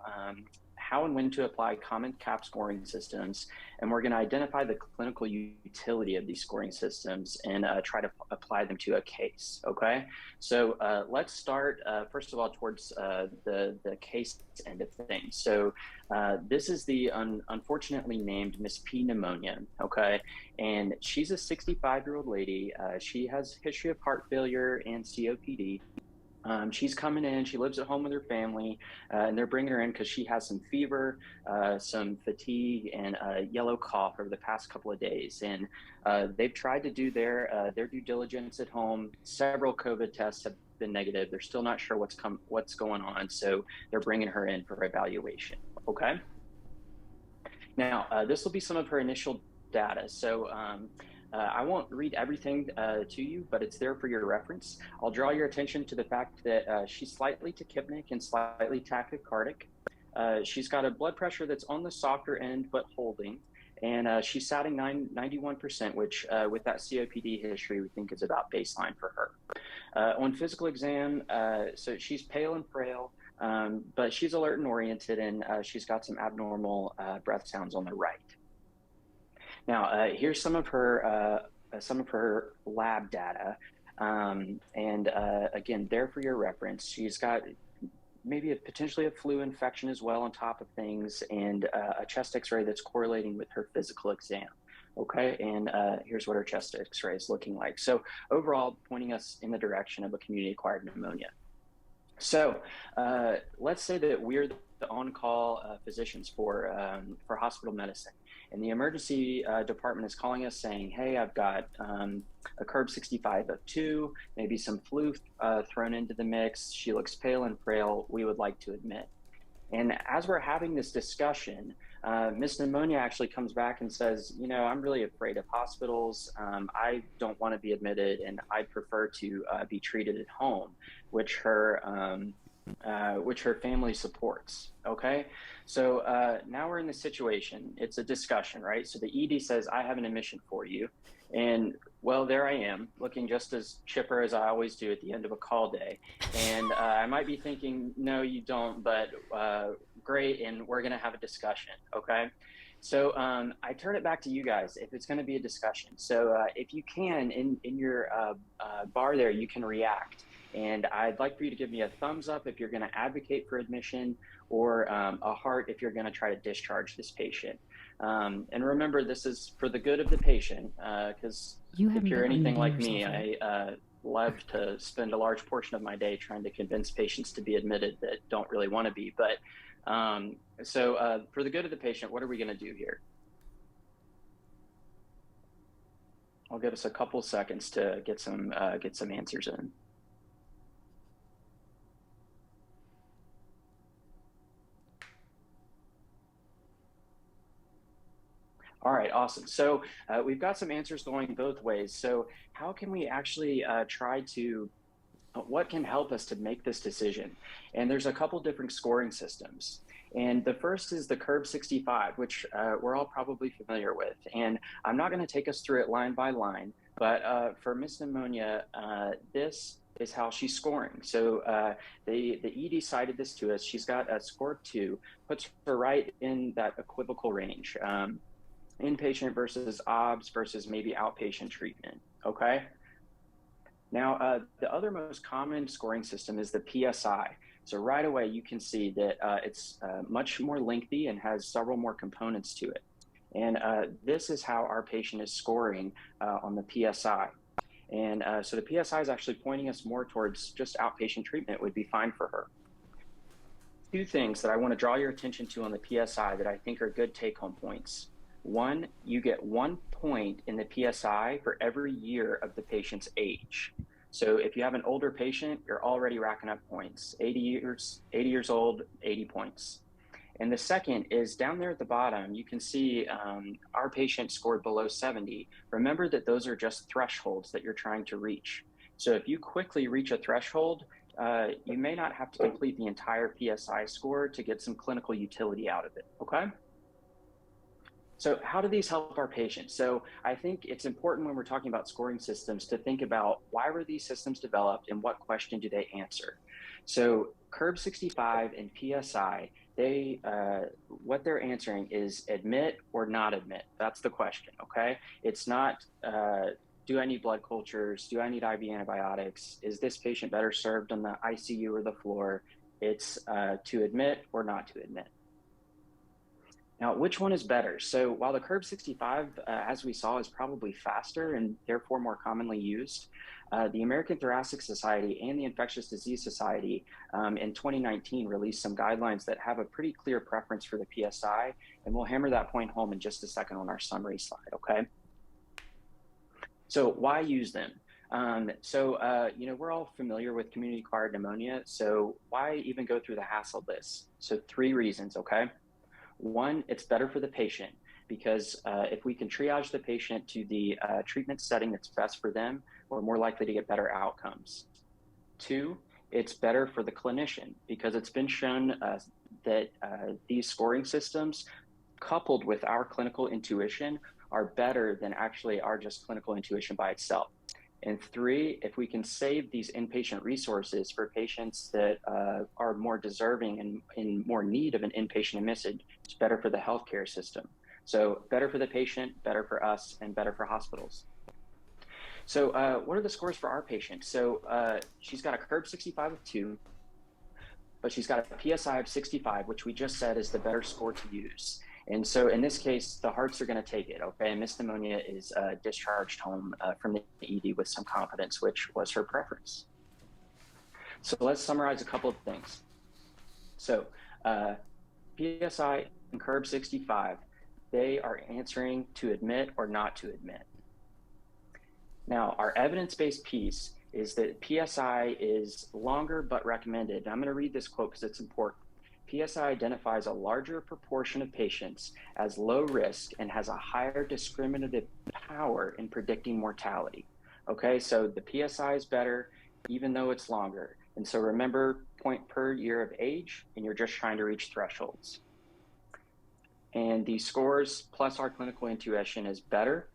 and when to apply common CAP scoring systems, and we're going to identify the clinical utility of these scoring systems and try to apply them to a case. Okay, so let's start first of all towards the case end of things. So this is the unfortunately named Miss P pneumonia. Okay, and she's a 65-year-old lady. She has a history of heart failure and COPD. She's coming in, she lives at home with her family, and they're bringing her in because she has some fever, some fatigue, and a yellow cough over the past couple of days. And they've tried to do their due diligence at home. Several COVID tests have been negative. They're still not sure what's going on, so they're bringing her in for evaluation. Okay. Now, this will be some of her initial data. So I won't read everything to you, but it's there for your reference. I'll draw your attention to the fact that she's slightly tachypnic and slightly tachycardic. She's got a blood pressure that's on the softer end, but holding. And she's satting 91%, which with that COPD history, we think is about baseline for her. On physical exam, so she's pale and frail, but she's alert and oriented, and she's got some abnormal breath sounds on the right. Now, here's some of her lab data, and again, there for your reference. She's got maybe potentially a flu infection as well on top of things, and a chest X-ray that's correlating with her physical exam. Okay, and here's what her chest X-ray is looking like. So overall, pointing us in the direction of a community-acquired pneumonia. So let's say that we're the on-call physicians for hospital medicine. And the emergency department is calling us saying, hey, I've got a curb 65 of 2, maybe some flu thrown into the mix. She looks pale and frail. We would like to admit. And as we're having this discussion, Miss Pneumonia actually comes back and says, I'm really afraid of hospitals. I don't want to be admitted, and I prefer to be treated at home, which her family supports. Okay, so now we're in the situation. It's a discussion, right? So the ED says, I have an admission for you. And well, there I am, looking just as chipper as I always do at the end of a call day. And I might be thinking, no, you don't, but great, and we're going to have a discussion, okay? So I turn it back to you guys if it's going to be a discussion. So if you can, in your bar there, you can react. And I'd like for you to give me a thumbs up if you're going to advocate for admission, or a heart if you're going to try to discharge this patient. And remember, this is for the good of the patient, because if you're anything like me, I love to spend a large portion of my day trying to convince patients to be admitted that don't really want to be. But so for the good of the patient, what are we going to do here? I'll give us a couple seconds to get some answers in. All right, awesome. So we've got some answers going both ways. So how can we actually try to what can help us to make this decision? And there's a couple different scoring systems. And the first is the Curb 65, which we're all probably familiar with. And I'm not going to take us through it line by line, but for Miss Pneumonia, this is how she's scoring. So the ED cited this to us. She's got a score 2, puts her right in that equivocal range, inpatient versus OBS versus maybe outpatient treatment, okay? Now, the other most common scoring system is the PSI. So right away, you can see that it's much more lengthy and has several more components to it. And this is how our patient is scoring on the PSI. And so the PSI is actually pointing us more towards just outpatient treatment would be fine for her. Two things that I want to draw your attention to on the PSI that I think are good take-home points. One, you get 1 point in the PSI for every year of the patient's age. So if you have an older patient, you're already racking up points. 80 years old, 80 points. And the second is down there at the bottom, you can see our patient scored below 70. Remember that those are just thresholds that you're trying to reach. So if you quickly reach a threshold, you may not have to complete the entire PSI score to get some clinical utility out of it, okay? So how do these help our patients? So I think it's important when we're talking about scoring systems to think about why were these systems developed and what question do they answer? So Curb 65 and PSI, what they're answering is admit or not admit. That's the question, okay? It's not, do I need blood cultures? Do I need IV antibiotics? Is this patient better served on the ICU or the floor? It's to admit or not to admit. Now, which one is better? So while the Curb 65, as we saw, is probably faster and therefore more commonly used, the American Thoracic Society and the Infectious Disease Society in 2019 released some guidelines that have a pretty clear preference for the PSI, and we'll hammer that point home in just a second on our summary slide, okay? So why use them? You know, we're all familiar with community-acquired pneumonia, so why even go through the hassle of this? So 3 reasons, okay? One, it's better for the patient because if we can triage the patient to the treatment setting that's best for them, we're more likely to get better outcomes. 2, it's better for the clinician because it's been shown that these scoring systems coupled with our clinical intuition are better than actually our just clinical intuition by itself. And 3, if we can save these inpatient resources for patients that are more deserving and in more need of an inpatient admission, it's better for the healthcare system. So better for the patient, better for us, and better for hospitals. So what are the scores for our patient? So she's got a Curb 65 of 2, but she's got a PSI of 65, which we just said is the better score to use. And so in this case, the hearts are going to take it, okay? Miss Pneumonia is discharged home from the ED with some confidence, which was her preference. So let's summarize a couple of things. So PSI and Curb 65, they are answering to admit or not to admit. Now, our evidence-based piece is that PSI is longer but recommended. I'm going to read this quote because it's important. PSI identifies a larger proportion of patients as low risk and has a higher discriminative power in predicting mortality. Okay, so the PSI is better even though it's longer. And so remember, point per year of age, and you're just trying to reach thresholds. And these scores plus our clinical intuition is better,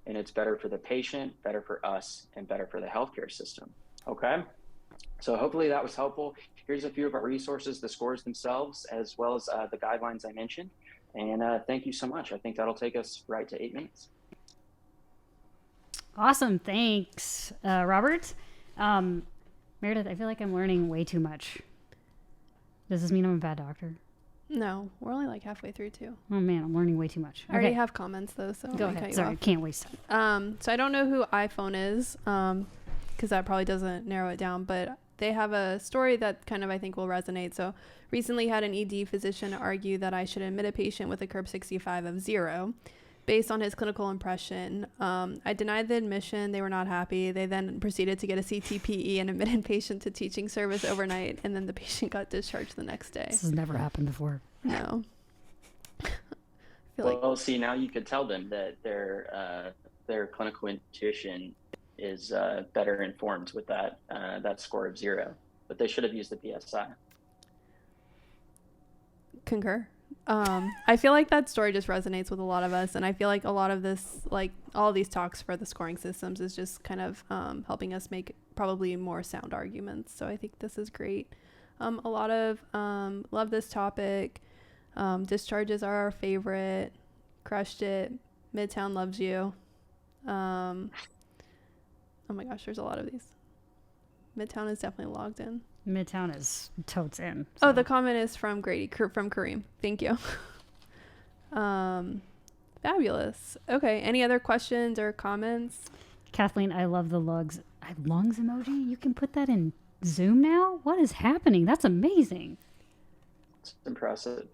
and it's better for the patient, better for us, and better for the healthcare system. Okay, so hopefully that was helpful. Here's a few of our resources, the scores themselves, as well as the guidelines I mentioned. And thank you so much. I think that'll take us right to 8 minutes. Awesome. Thanks, Robert. Meredith, I feel like I'm learning way too much. Does this mean I'm a bad doctor? No, we're only like halfway through too. Oh man, I'm learning way too much. I already have comments though, so go ahead. Sorry, I can't waste time. So I don't know who iPhone is, because that probably doesn't narrow it down, but they have a story that kind of I think will resonate. So recently had an ED physician argue that I should admit a patient with a Curb 65 of 0 based on his clinical impression. I denied the admission. They were not happy. They then proceeded to get a CTPE and admitted patient to teaching service overnight, and then the patient got discharged the next day. This has never happened before. No. Well, see, now you could tell them that their clinical intuition is better informed with that score of 0. But they should have used the PSI. Concur. I feel like that story just resonates with a lot of us, and I feel like a lot of this, like all of these talks for the scoring systems, is just kind of helping us make probably more sound arguments. So I think this is great. A lot of love this topic. Discharges are our favorite. Crushed it. Midtown loves you. Oh my gosh, there's a lot of these. Midtown is definitely logged in. Midtown is totes in. So. Oh, the comment is from Grady, from Kareem. Thank you. Fabulous. Okay, any other questions or comments? Kathleen, I love the lungs emoji. You can put that in Zoom now? What is happening? That's amazing. It's impressive.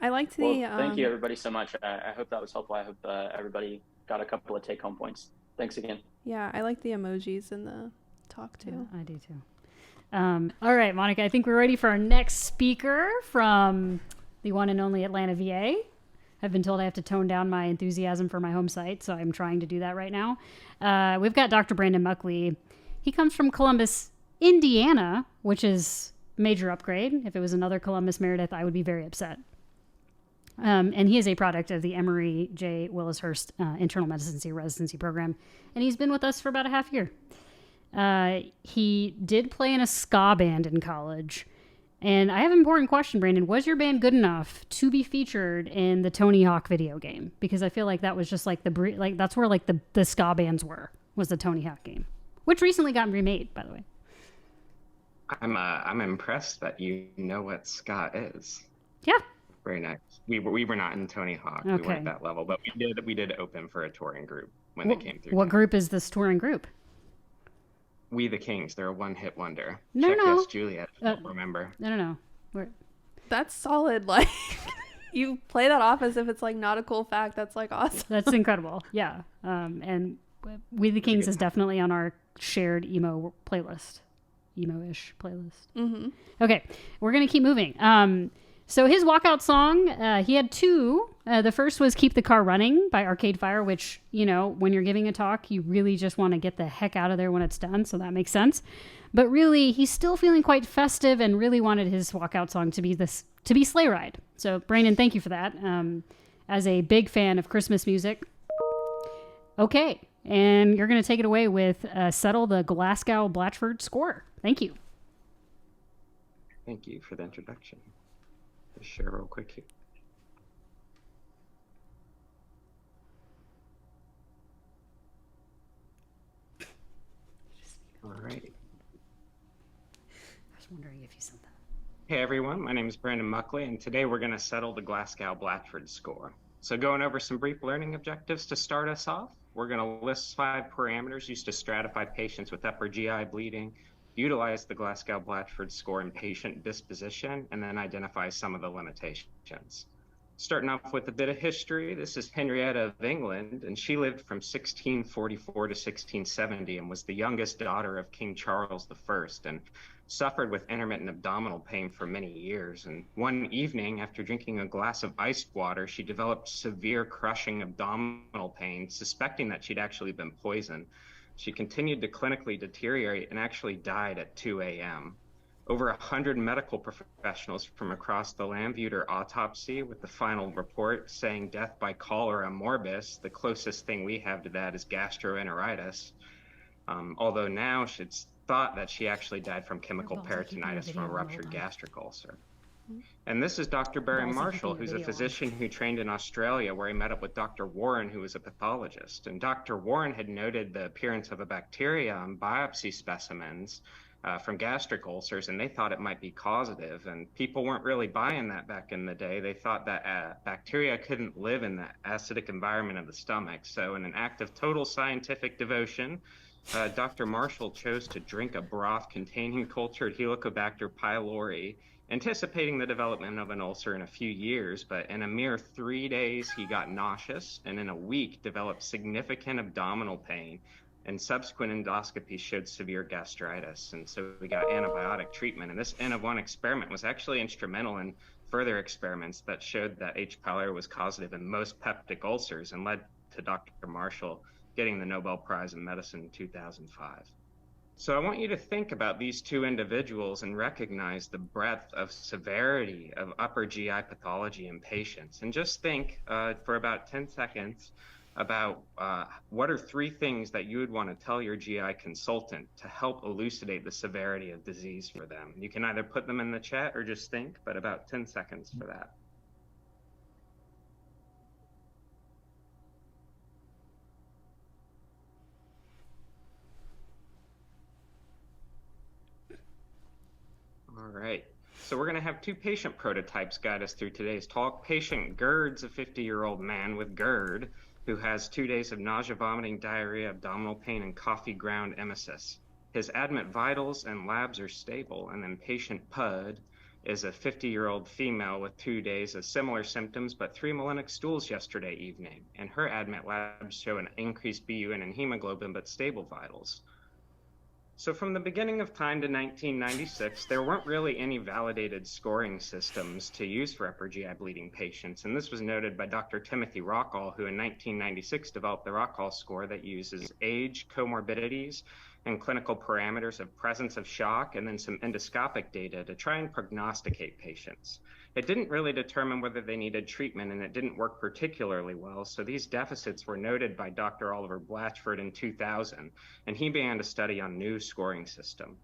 I liked the... thank you, everybody, so much. I hope that was helpful. I hope everybody got a couple of take-home points. Thanks again. Yeah, I like the emojis in the talk, too. Yeah, I do, too. All right, Monica, I think we're ready for our next speaker from the one and only Atlanta VA. I've been told I have to tone down my enthusiasm for my home site, so I'm trying to do that right now. We've got Dr. Brandon Muckley. He comes from Columbus, Indiana, which is a major upgrade. If it was another Columbus Meredith, I would be very upset. And he is a product of the Emory J. Willishurst Internal Medicine Residency Program, and he's been with us for about a half year. He did play in a ska band in college. And I have an important question, Brandon. Was your band good enough to be featured in the Tony Hawk video game? Because I feel like that was just like that's where like the ska bands was the Tony Hawk game, which recently got remade, by the way. I'm impressed that you know what ska is. Yeah. Very nice. We were not in Tony Hawk. Okay. We weren't that level, but we did open for a touring group when they came through. What group is this touring group? We the Kings. They're a one-hit wonder. No. Yes, Juliet. I don't remember. No. That's solid. Like, you play that off as if it's like not a cool fact. That's like awesome. That's incredible. Yeah. And We the Kings is definitely on our shared emo playlist. Emo-ish playlist. Mm-hmm. Okay. We're going to keep moving. So his walkout song, he had two. The first was Keep the Car Running by Arcade Fire, which, when you're giving a talk, you really just want to get the heck out of there when it's done. So that makes sense. But really, he's still feeling quite festive and really wanted his walkout song to be Sleigh Ride. So Brandon, thank you for that. As a big fan of Christmas music. Okay. And you're going to take it away with Settle the Glasgow Blatchford score. Thank you. Thank you for the introduction. Just share real quick here. All right. I was wondering if you sent that. Hey everyone, my name is Brandon Muckley, and today we're going to settle the Glasgow Blatchford score. So going over some brief learning objectives to start us off, we're going to list 5 parameters used to stratify patients with upper GI bleeding, utilize the Glasgow Blatchford score in patient disposition, and then identify some of the limitations. Starting off with a bit of history, this is Henrietta of England, and she lived from 1644 to 1670 and was the youngest daughter of King Charles I and suffered with intermittent abdominal pain for many years. And one evening, after drinking a glass of iced water, she developed severe crushing abdominal pain, suspecting that she'd actually been poisoned. She continued to clinically deteriorate and actually died at 2 a.m. Over 100 medical professionals from across the land viewed her autopsy, with the final report saying death by cholera morbus. The closest thing we have to that is gastroenteritis. Although now it's thought that she actually died from chemical peritonitis from a ruptured gastric ulcer. And this is Dr. Barry Marshall, who's a physician who trained in Australia, where he met up with Dr. Warren, who was a pathologist. And Dr. Warren had noted the appearance of a bacteria on biopsy specimens from gastric ulcers, and they thought it might be causative. And people weren't really buying that back in the day. They thought that bacteria couldn't live in the acidic environment of the stomach. So in an act of total scientific devotion, Dr. Marshall chose to drink a broth containing cultured Helicobacter pylori, anticipating the development of an ulcer in a few years, but in a mere 3 days, he got nauseous, and in a week developed significant abdominal pain, and subsequent endoscopy showed severe gastritis. And so we got antibiotic treatment. And this N of 1 experiment was actually instrumental in further experiments that showed that H. pylori was causative in most peptic ulcers and led to Dr. Marshall getting the Nobel Prize in Medicine in 2005. So I want you to think about these two individuals and recognize the breadth of severity of upper GI pathology in patients. And just think for about 10 seconds about what are 3 things that you would want to tell your GI consultant to help elucidate the severity of disease for them. You can either put them in the chat or just think, but about 10 seconds for that. All right, so we're going to have 2 patient prototypes guide us through today's talk. Patient GERD's a 50-year-old man with GERD who has 2 days of nausea, vomiting, diarrhea, abdominal pain, and coffee ground emesis. His admit vitals and labs are stable. And then patient PUD is a 50-year-old female with 2 days of similar symptoms, but 3 melanic stools yesterday evening. And her admit labs show an increased BUN and hemoglobin, but stable vitals. So from the beginning of time to 1996, there weren't really any validated scoring systems to use for upper GI bleeding patients. And this was noted by Dr. Timothy Rockall, who in 1996 developed the Rockall score that uses age, comorbidities, and clinical parameters of presence of shock, and then some endoscopic data to try and prognosticate patients. It didn't really determine whether they needed treatment, and it didn't work particularly well. So these deficits were noted by Dr. Oliver Blatchford in 2000, and he began to study on new scoring system.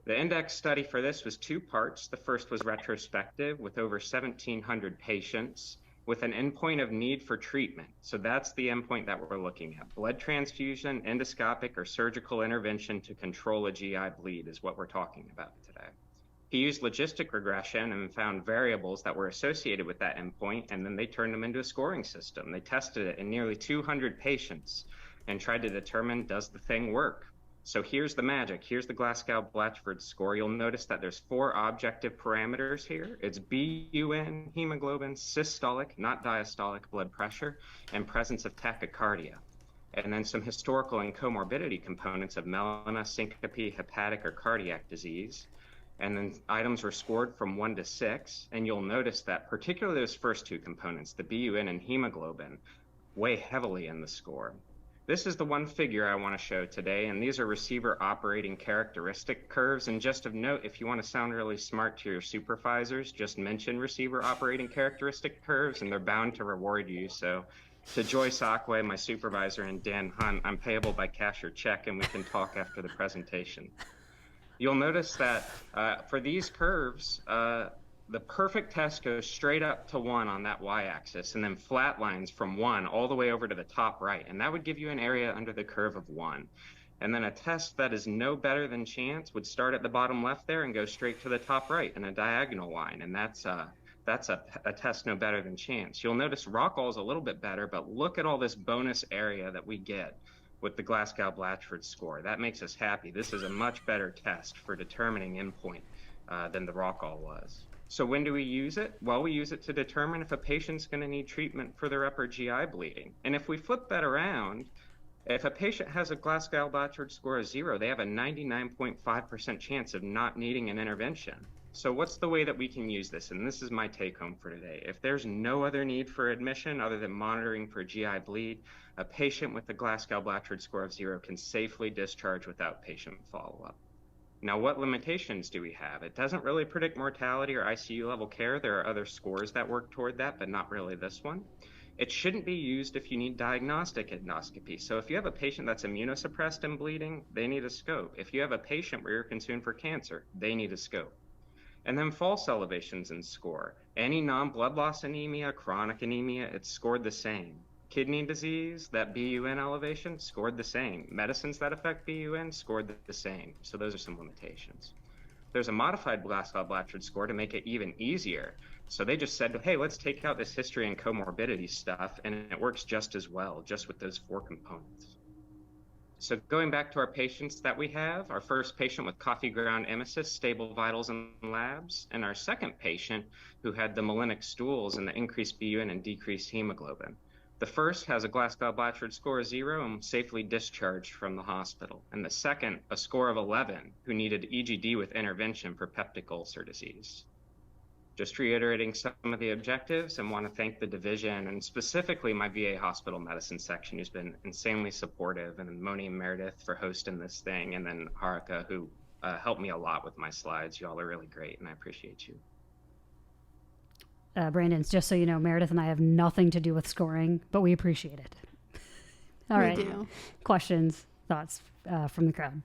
The index study for this was 2 parts. The first was retrospective with over 1,700 patients with an endpoint of need for treatment. So that's the endpoint that we're looking at. Blood transfusion, endoscopic, or surgical intervention to control a GI bleed is what we're talking about today. He used logistic regression and found variables that were associated with that endpoint, and then they turned them into a scoring system. They tested it in nearly 200 patients and tried to determine, does the thing work? So here's the magic. Here's the Glasgow-Blatchford score. You'll notice that there's 4 objective parameters here. It's BUN, hemoglobin, systolic, not diastolic blood pressure, and presence of tachycardia. And then some historical and comorbidity components of melena, syncope, hepatic, or cardiac disease. And then items were scored from 1 to 6. And you'll notice that particularly those first 2 components, the BUN and hemoglobin, weigh heavily in the score. This is the one figure I want to show today, and these are receiver operating characteristic curves. And just of note, if you want to sound really smart to your supervisors, just mention receiver operating characteristic curves, and they're bound to reward you. So to Joyce Aquay, my supervisor, and Dan Hunt, I'm payable by cash or check, and we can talk after the presentation. You'll notice that for these curves, the perfect test goes straight up to 1 on that y-axis and then flat lines from 1 all the way over to the top right. And that would give you an area under the curve of 1. And then a test that is no better than chance would start at the bottom left there and go straight to the top right in a diagonal line. And that's a test no better than chance. You'll notice Rockall is a little bit better, but look at all this bonus area that we get with the Glasgow-Blatchford score. That makes us happy. This is a much better test for determining endpoint than the Rockall was. So when do we use it? Well, we use it to determine if a patient's going to need treatment for their upper GI bleeding. And if we flip that around, if a patient has a Glasgow-Blatchford score of 0, they have a 99.5% chance of not needing an intervention. So what's the way that we can use this? And this is my take home for today. If there's no other need for admission other than monitoring for GI bleed, a patient with a Glasgow-Blatchford score of 0 can safely discharge without patient follow-up. Now, what limitations do we have? It doesn't really predict mortality or ICU level care. There are other scores that work toward that, but not really this one. It shouldn't be used if you need diagnostic endoscopy. So if you have a patient that's immunosuppressed and bleeding, they need a scope. If you have a patient where you're concerned for cancer, they need a scope. And then false elevations in score. Any non-blood loss anemia, chronic anemia, it's scored the same. Kidney disease, that BUN elevation, scored the same. Medicines that affect BUN, scored the same. So those are some limitations. There's a modified Glasgow-Blatchford score to make it even easier. So they just said, hey, let's take out this history and comorbidity stuff, and it works just as well, just with those 4 components. So going back to our patients that we have, our first patient with coffee ground emesis, stable vitals and labs, and our second patient who had the melanic stools and the increased BUN and decreased hemoglobin. The first has a Glasgow-Blatchford score of 0 and safely discharged from the hospital. And the second, a score of 11, who needed EGD with intervention for peptic ulcer disease. Just reiterating some of the objectives, and want to thank the division and specifically my VA hospital medicine section, who's been insanely supportive, and Moni and Meredith for hosting this thing, and then Harika, who helped me a lot with my slides. You all are really great, and I appreciate you. Brandon, just so you know, Meredith and I have nothing to do with scoring, but we appreciate it. All right. do. Questions, thoughts from the crowd?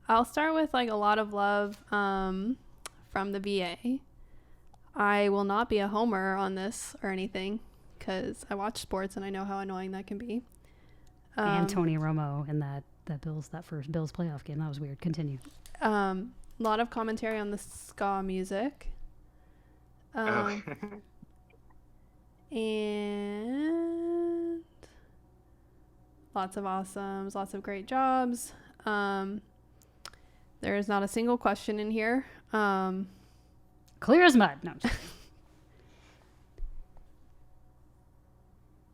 I'll start with like a lot of love from the VA. I will not be a homer on this or anything because I watch sports and I know how annoying that can be. And Tony Romo in that first Bills playoff game. That was weird. Continue. A lot of commentary on the ska music. And lots of awesomes, lots of great jobs. There is not a single question in here. Clear as mud. No.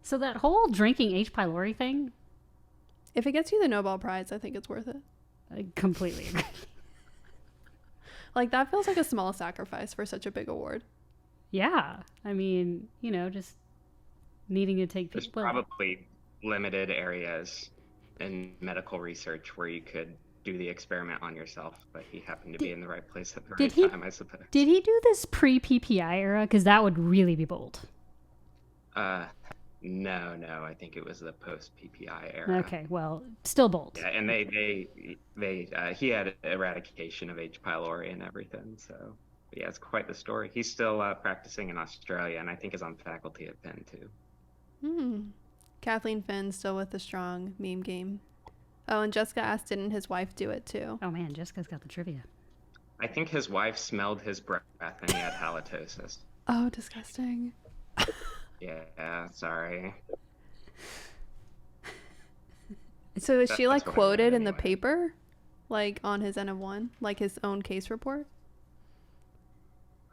So that whole drinking H. pylori thing, if it gets you the Nobel Prize, I think it's worth it. I completely agree. Like, that feels like a small sacrifice for such a big award. Yeah. I mean, just needing to take There's people. probably limited areas in medical research where you could do the experiment on yourself, but he happened to be in the right place at the right time, I suppose. Did he do this pre-PPI era? Because that would really be bold. No, I think it was the post-PPI era. Okay, well, still bold. Yeah, and he had eradication of H. pylori and everything, so yeah, it's quite the story. He's still practicing in Australia, and I think is on faculty at Penn too. Kathleen Finn still with the strong meme game. Oh, and Jessica asked, didn't his wife do it too? Oh man, Jessica's got the trivia. I think his wife smelled his breath and he had halitosis. Oh, disgusting. Yeah, sorry. So is she like That's what I quoted read in the anyway. paper? Like on his N of 1? Like his own case report?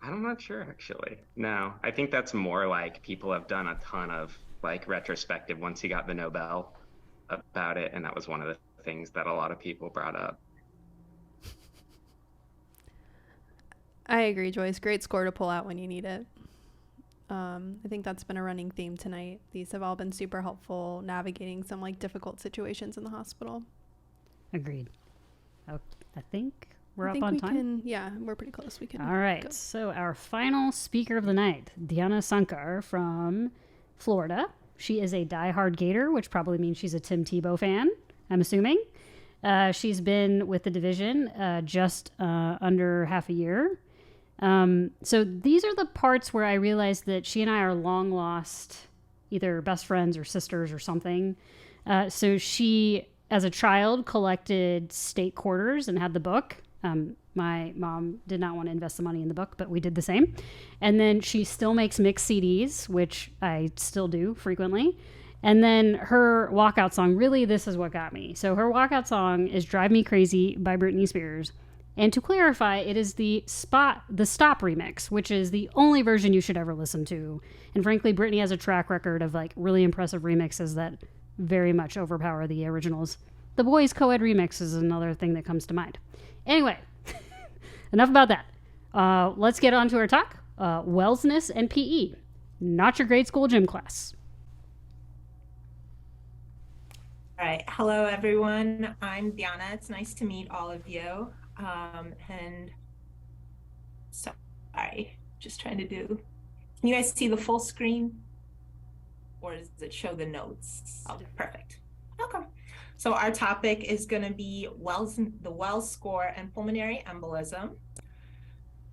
I'm not sure, actually. No, I think that's more like people have done a ton of like retrospective once he got the Nobel about it, and that was one of the things that a lot of people brought up. I agree, Joyce. Great score to pull out when you need it. I think that's been a running theme tonight. These have all been super helpful navigating some like difficult situations in the hospital. Agreed. Oh, I think we're I up think on we time. can, yeah, we're pretty close. We can. All right. go. So our final speaker of the night, Diana Sankar from Florida. She is a diehard Gator, which probably means she's a Tim Tebow fan, I'm assuming. She's been with the division just under half a year. So these are the parts where I realized that she and I are long lost, either best friends or sisters or something. So she, as a child, collected state quarters and had the book. My mom did not want to invest the money in the book, but we did the same. And then she still makes mixed CDs, which I still do frequently. And then her walkout song, really, this is what got me. So her walkout song is Drive Me Crazy by Britney Spears. And to clarify, it is the Stop remix, which is the only version you should ever listen to. And frankly, Britney has a track record of like really impressive remixes that very much overpower the originals. The Boys co-ed remix is another thing that comes to mind. Anyway, enough about that. Let's get on to our talk. Wellsness and PE, not your grade school gym class. All right. Hello, everyone. I'm Diana. It's nice to meet all of you. And sorry, just trying to do. Can you guys see the full screen? Or does it show the notes? Oh, perfect. Okay. So our topic is going to be the Wells score and pulmonary embolism.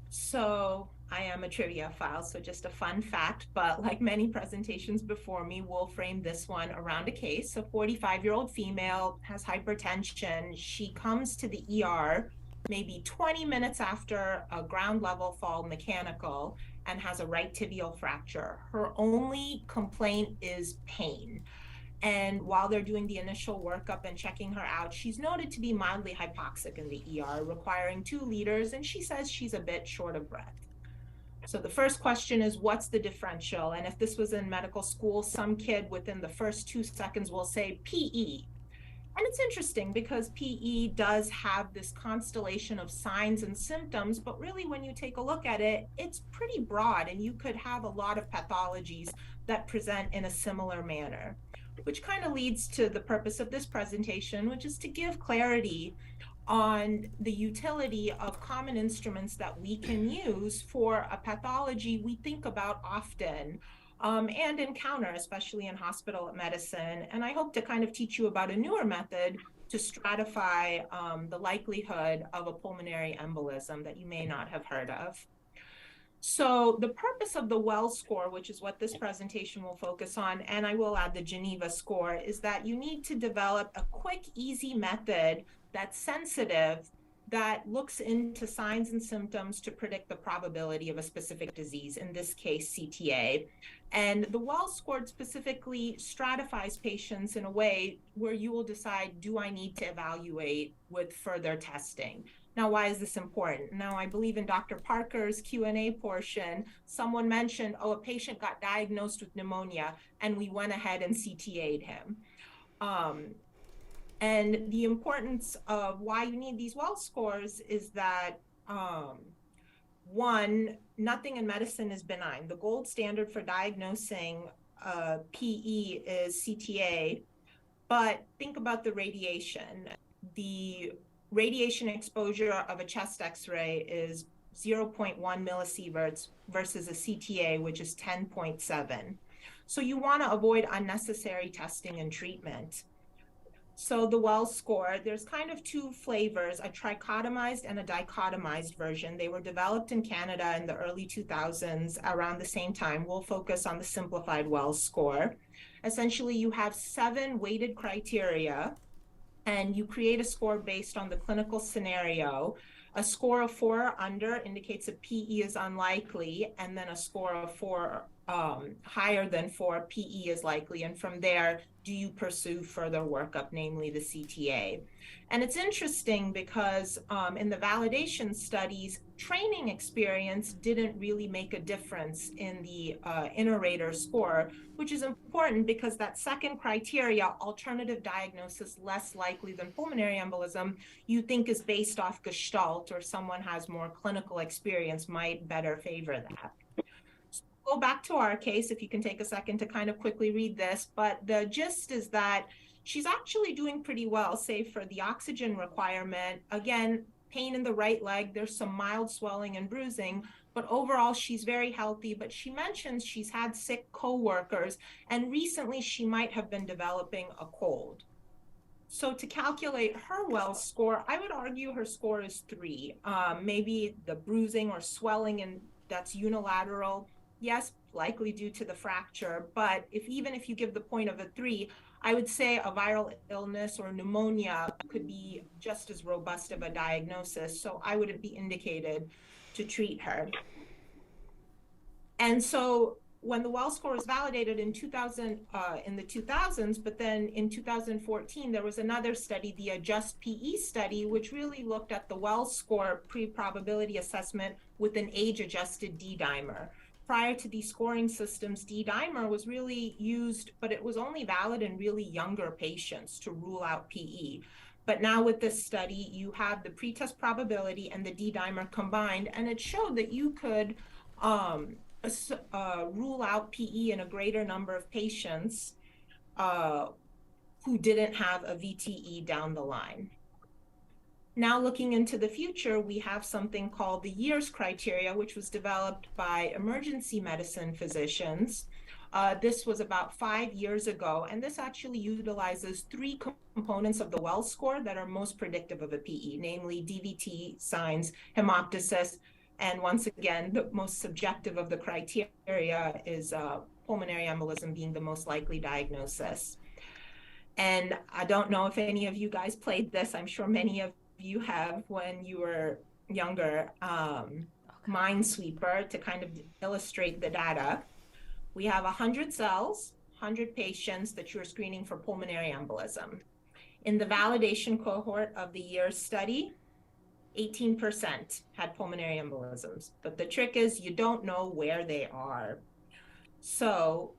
So I am a trivia file, so just a fun fact, but like many presentations before me, we'll frame this one around a case. A 45-year-old female has hypertension. She comes to the ER maybe 20 minutes after a ground level fall mechanical and has a right tibial fracture. Her only complaint is pain. And while they're doing the initial workup and checking her out, she's noted to be mildly hypoxic in the ER, requiring 2 liters, and she says she's a bit short of breath. So the first question is, what's the differential? And if this was in medical school, some kid within the first 2 seconds will say PE. And it's interesting because PE does have this constellation of signs and symptoms, but really when you take a look at it, it's pretty broad and you could have a lot of pathologies that present in a similar manner, which kind of leads to the purpose of this presentation, which is to give clarity on the utility of common instruments that we can use for a pathology we think about often and encounter, especially in hospital medicine. And I hope to kind of teach you about a newer method to stratify the likelihood of a pulmonary embolism that you may not have heard of. So the purpose of the Wells score, which is what this presentation will focus on, and I will add the Geneva score, is that you need to develop a quick, easy method that's sensitive, that looks into signs and symptoms to predict the probability of a specific disease, in this case, CTA. And the Wells score specifically stratifies patients in a way where you will decide, do I need to evaluate with further testing? Now, why is this important? Now, I believe in Dr. Parker's Q&A portion, someone mentioned, oh, a patient got diagnosed with pneumonia and we went ahead and CTA'd him. And the importance of why you need these Wells scores is that, one, nothing in medicine is benign. The gold standard for diagnosing PE is CTA, but think about the radiation. The radiation exposure of a chest x-ray is 0.1 millisieverts versus a CTA, which is 10.7. So you want to avoid unnecessary testing and treatment. So the Wells score, there's kind of two flavors, a trichotomized and a dichotomized version. They were developed in Canada in the early 2000s around the same time. We'll focus on the simplified Wells score. Essentially, you have 7 weighted criteria, and you create a score based on the clinical scenario. A score of 4 or under indicates that PE is unlikely, and then a score of 4 higher than 4, PE is likely. And from there, do you pursue further workup, namely the CTA? And it's interesting because in the validation studies, training experience didn't really make a difference in the inter-rater score, which is important because that second criteria, alternative diagnosis less likely than pulmonary embolism, you think is based off Gestalt, or someone has more clinical experience might better favor that. Go back to our case, if you can take a second to kind of quickly read this, but the gist is that she's actually doing pretty well, save for the oxygen requirement. Again, pain in the right leg, there's some mild swelling and bruising, but overall she's very healthy. But she mentions she's had sick coworkers, and recently she might have been developing a cold. So to calculate her Wells score, I would argue her score is 3. Maybe the bruising or swelling, and that's unilateral. Yes, likely due to the fracture, but even if you give the point of a 3, I would say a viral illness or pneumonia could be just as robust of a diagnosis. So I wouldn't be indicated to treat her. And so when the Wells score was validated in the 2000s, but then in 2014, there was another study, the Adjust PE study, which really looked at the Wells score pre-probability assessment with an age-adjusted D-dimer. Prior to these scoring systems, D-dimer was really used, but it was only valid in really younger patients to rule out PE. But now with this study, you have the pretest probability and the D-dimer combined, and it showed that you could rule out PE in a greater number of patients who didn't have a VTE down the line. Now looking into the future, we have something called the years criteria, which was developed by emergency medicine physicians. This was about 5 years ago, and this actually utilizes 3 components of the Wells score that are most predictive of a PE, namely DVT signs, hemoptysis, and once again, the most subjective of the criteria is pulmonary embolism being the most likely diagnosis. And I don't know if any of you guys played this. I'm sure many of you have when you were younger. Minesweeper, to kind of illustrate the data. We have 100 cells, 100 patients that you're screening for pulmonary embolism. In the validation cohort of the years study, 18% had pulmonary embolisms. But the trick is you don't know where they are. So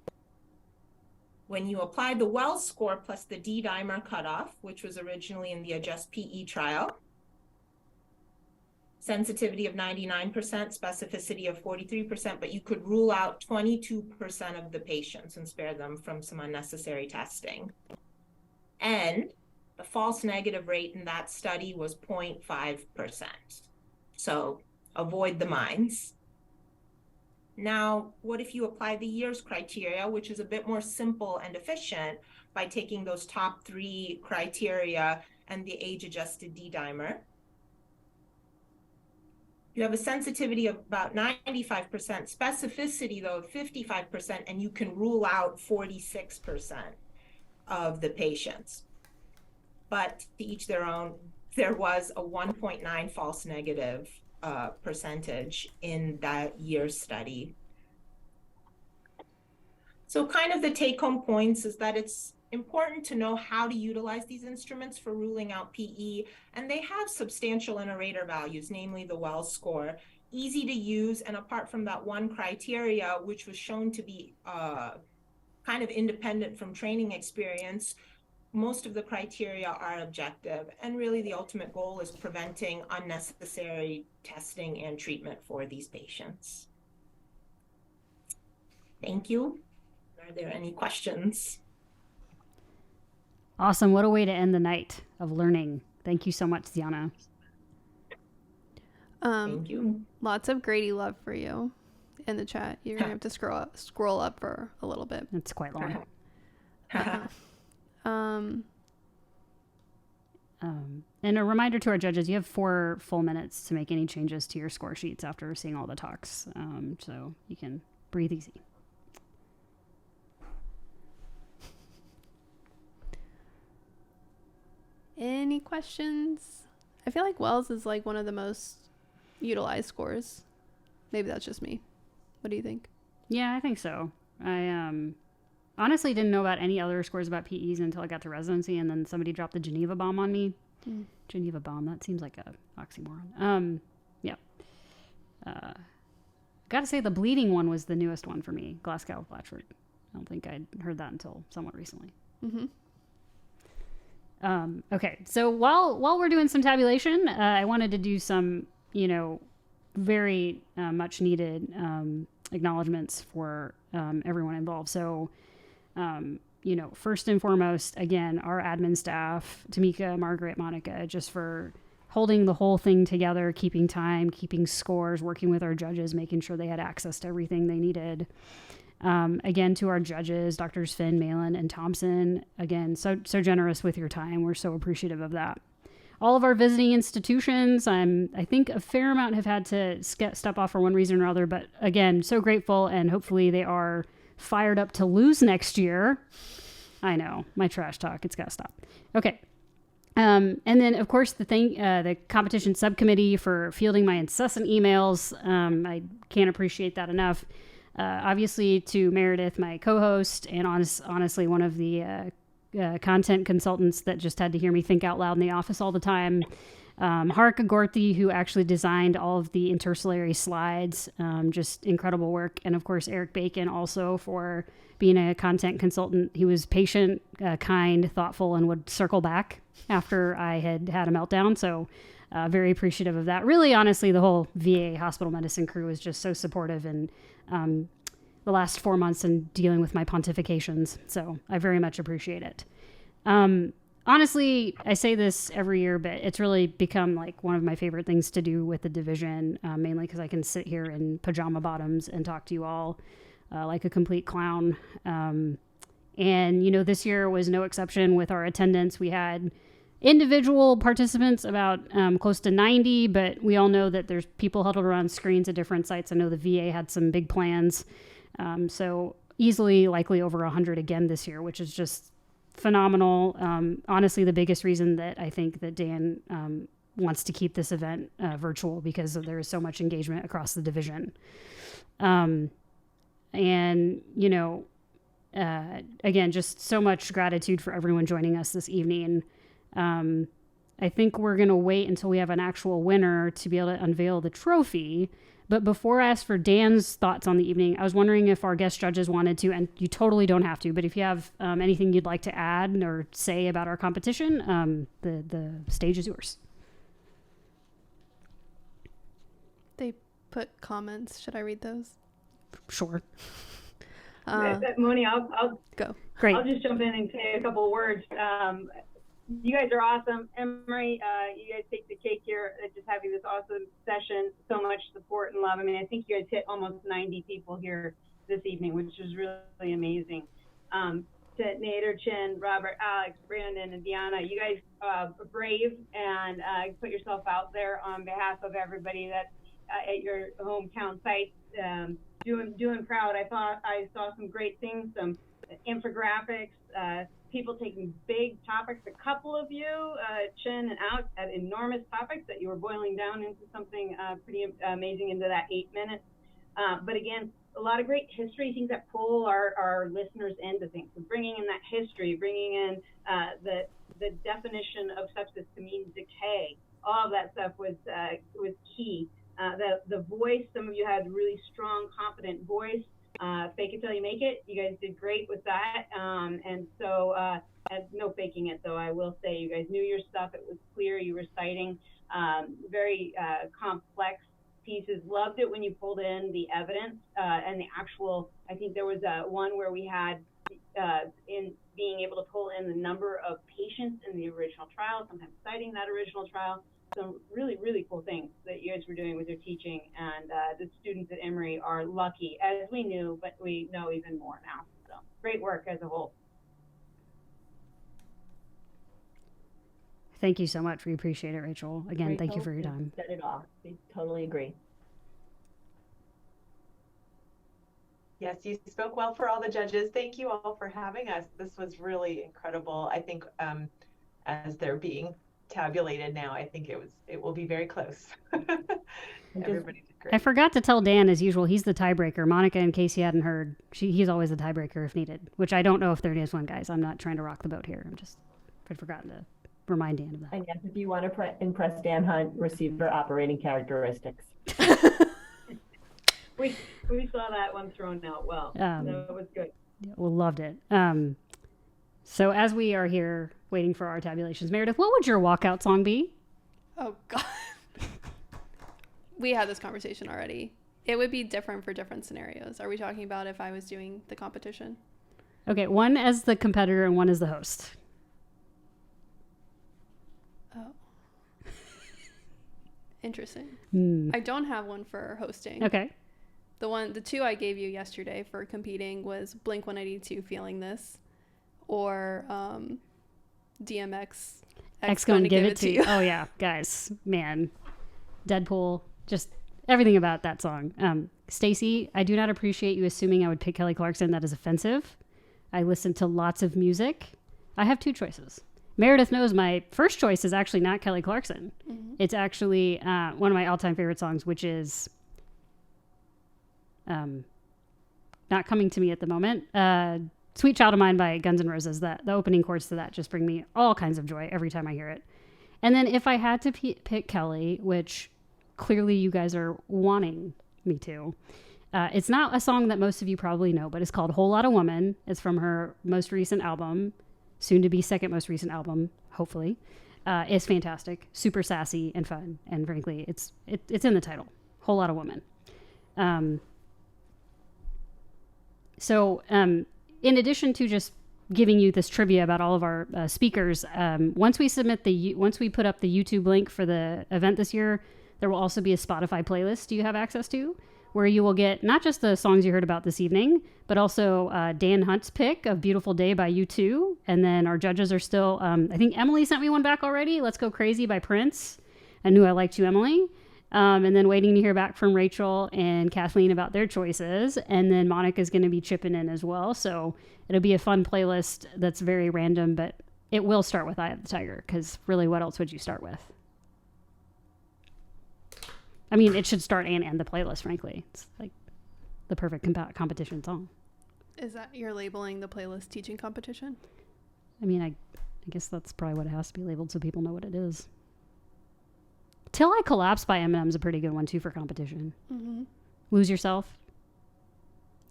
When you apply the Wells score plus the D-dimer cutoff, which was originally in the Adjust PE trial, sensitivity of 99%, specificity of 43%, but you could rule out 22% of the patients and spare them from some unnecessary testing. And the false negative rate in that study was 0.5%. So avoid the mines. Now, what if you apply the years criteria, which is a bit more simple and efficient by taking those top 3 criteria and the age-adjusted D-dimer? You have a sensitivity of about 95%, specificity though of 55%, and you can rule out 46% of the patients. But to each their own, there was a 1.9 false negative percentage in that year's study. So kind of the take-home points is that it's important to know how to utilize these instruments for ruling out PE, and they have substantial inter-rater values, namely the Wells score, easy to use, and apart from that one criteria, which was shown to be kind of independent from training experience, most of the criteria are objective, and really the ultimate goal is preventing unnecessary testing and treatment for these patients. Thank you. Are there any questions? Awesome. What a way to end the night of learning. Thank you so much, Ziana. Thank you. Lots of Grady love for you in the chat. You're going to have to scroll up for a little bit. It's quite long. And a reminder to our judges, you have 4 full minutes to make any changes to your score sheets after seeing all the talks. So you can breathe easy. Any questions? I feel like Wells is like one of the most utilized scores. Maybe that's just me. What do you think? Yeah, I think so. I honestly didn't know about any other scores about PEs until I got to residency, and then somebody dropped the Geneva bomb on me. Geneva bomb, that seems like a oxymoron. Yeah. Gotta say the bleeding one was the newest one for me, Glasgow Blatchford. I don't think I'd heard that until somewhat recently. Okay, so while we're doing some tabulation, I wanted to do some, very much needed acknowledgments for everyone involved. So, first and foremost, again, our admin staff, Tamika, Margaret, Monica, just for holding the whole thing together, keeping time, keeping scores, working with our judges, making sure they had access to everything they needed. Again, to our judges, Drs. Finn, Malin, and Thompson, again, so generous with your time. We're so appreciative of that. All of our visiting institutions, I think a fair amount have had to step off for one reason or other, but again, so grateful, and hopefully they are fired up to lose next year. I know, my trash talk, it's got to stop. Okay. And then, of course, the competition subcommittee for fielding my incessant emails. I can't appreciate that enough. Obviously, to Meredith, my co-host, and honestly, one of the content consultants that just had to hear me think out loud in the office all the time. Harika Gorthy, who actually designed all of the intercalary slides, just incredible work. And of course, Eric Bacon also for being a content consultant. He was patient, kind, thoughtful, and would circle back after I had a meltdown. So very appreciative of that. Really, honestly, the whole VA hospital medicine crew was just so supportive and the last 4 months and dealing with my pontifications. So I very much appreciate it. Honestly, I say this every year, but it's really become like one of my favorite things to do with the division, mainly because I can sit here in pajama bottoms and talk to you all like a complete clown. And, this year was no exception with our attendance. We had individual participants about close to 90, but we all know that there's people huddled around screens at different sites. I know the VA had some big plans. So easily likely over 100 again this year, which is just phenomenal. Honestly, the biggest reason that I think that Dan wants to keep this event virtual because there is so much engagement across the division. Again, just so much gratitude for everyone joining us this evening. I think we're going to wait until we have an actual winner to be able to unveil the trophy. But before I ask for Dan's thoughts on the evening, I was wondering if our guest judges wanted to, and you totally don't have to, but if you have anything you'd like to add or say about our competition, the stage is yours. They put comments. Should I read those? Sure. Moni, I'll go. Great. I'll just jump in and say a couple of words. You guys are awesome. Emory, you guys take the cake here at just having this awesome session. So much support and love. I mean, I think you guys hit almost 90 people here this evening, which is really amazing. To Nader, Chin, Robert, Alex, Brandon, and Deanna, you guys are brave and put yourself out there on behalf of everybody that's at your hometown site. Doing proud. I thought I saw some great things, some infographics, people taking big topics. A couple of you, Chin and Alex, had enormous topics that you were boiling down into something pretty amazing into that 8 minutes. But again, a lot of great history, things that pull our listeners into things. So bringing in that history, bringing in the definition of sepsis to mean decay, all of that stuff was key. The voice, some of you had really strong, confident voice. Fake it till you make it. You guys did great with that. And so, no faking it though. I will say you guys knew your stuff. It was clear. You were citing very complex pieces. Loved it when you pulled in the evidence and the actual. I think there was one where we had in being able to pull in the number of patients in the original trial, sometimes citing that original trial. Some really, really cool things that you guys were doing with your teaching, and the students at Emory are lucky, as we knew, but we know even more now. So great work as a whole. Thank you so much. We appreciate it, Rachel. Again, Rachel, thank you for your time. Set it off. We totally agree. Yes, you spoke well for all the judges. Thank you all for having us. This was really incredible. I think as they're being tabulated now, I think it will be very close. Everybody did great. I forgot to tell Dan, as usual, he's the tiebreaker. Monica, in case you hadn't heard, he's always the tiebreaker if needed, which I don't know if there is one, guys. I'm not trying to rock the boat here. I'd forgotten to remind Dan of that. And yes, if you want to impress Dan Hunt, receiver operating characteristics. We saw that one thrown out well. That was good. Yeah, we loved it. So as we are here waiting for our tabulations, Meredith, what would your walkout song be? Oh, God. We had this conversation already. It would be different for different scenarios. Are we talking about if I was doing the competition? Okay, one as the competitor and one as the host. Oh. Interesting. I don't have one for hosting. Okay. The two I gave you yesterday for competing was Blink-182 Feeling This, or DMX X Gonna Give It To You. Oh yeah, guys, man. Deadpool, just everything about that song. Stacy, I do not appreciate you assuming I would pick Kelly Clarkson. That is offensive. I listen to lots of music. I have two choices. Meredith knows my first choice is actually not Kelly Clarkson. Mm-hmm. It's actually one of my all-time favorite songs, which is not coming to me at the moment. Sweet Child of Mine by Guns N' Roses. The opening chords to that just bring me all kinds of joy every time I hear it. And then if I had to pick Kelly, which clearly you guys are wanting me to, it's not a song that most of you probably know, but it's called Whole Lotta Woman. It's from her most recent album, soon to be second most recent album, hopefully. It's fantastic, super sassy and fun. And frankly, it's in the title, Whole Lotta Woman. So in addition to just giving you this trivia about all of our speakers, once we put up the YouTube link for the event this year, there will also be a Spotify playlist you have access to, where you will get not just the songs you heard about this evening, but also Dan Hunt's pick of Beautiful Day by U2. And then our judges are still, I think Emily sent me one back already, Let's Go Crazy by Prince. I knew I liked you, Emily. And then waiting to hear back from Rachel and Kathleen about their choices. And then Monica's going to be chipping in as well. So it'll be a fun playlist that's very random, but it will start with Eye of the Tiger, because really, what else would you start with? I mean, it should start and end the playlist, frankly. It's like the perfect competition song. Is that you're labeling the playlist teaching competition? I mean, I I guess that's probably what it has to be labeled so people know what it is. Till I Collapse by Eminem's a pretty good one too for competition. Mm-hmm. Lose Yourself.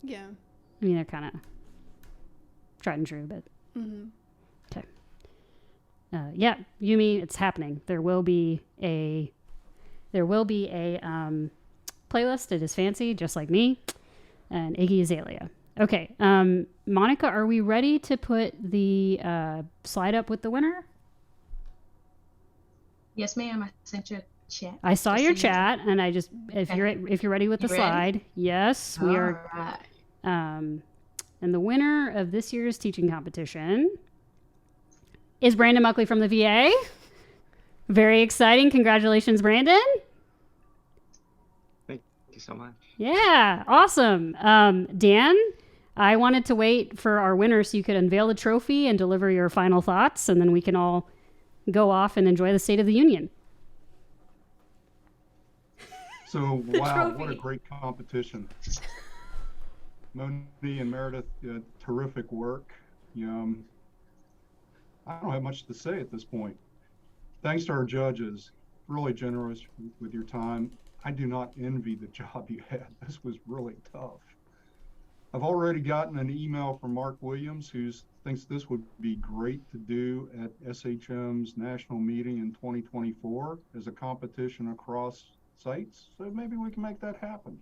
Yeah. I mean, they're kind of tried and true, but Mm-hmm. okay. Yeah, Yumi, it's happening. There will be a playlist. It is fancy, just like me, and Iggy Azalea. Okay, Monica, are we ready to put the slide up with the winner? Yes, ma'am. I sent you a chat. I saw Just your so you chat, and I just if you're ready with the You ready? slide, yes, we are. Right. And the winner of this year's teaching competition is Brandon Muckley from the VA. Very exciting! Congratulations, Brandon. Thank you so much. Yeah, awesome. Dan, I wanted to wait for our winner so you could unveil the trophy and deliver your final thoughts, and then we can all go off and enjoy the State of the Union. So, wow, what a great competition. Moni and Meredith, terrific work. I don't have much to say at this point. Thanks to our judges, really generous with your time. I do not envy the job you had. This was really tough. I've already gotten an email from Mark Williams, who thinks this would be great to do at SHM's national meeting in 2024 as a competition across sites. So maybe we can make that happen.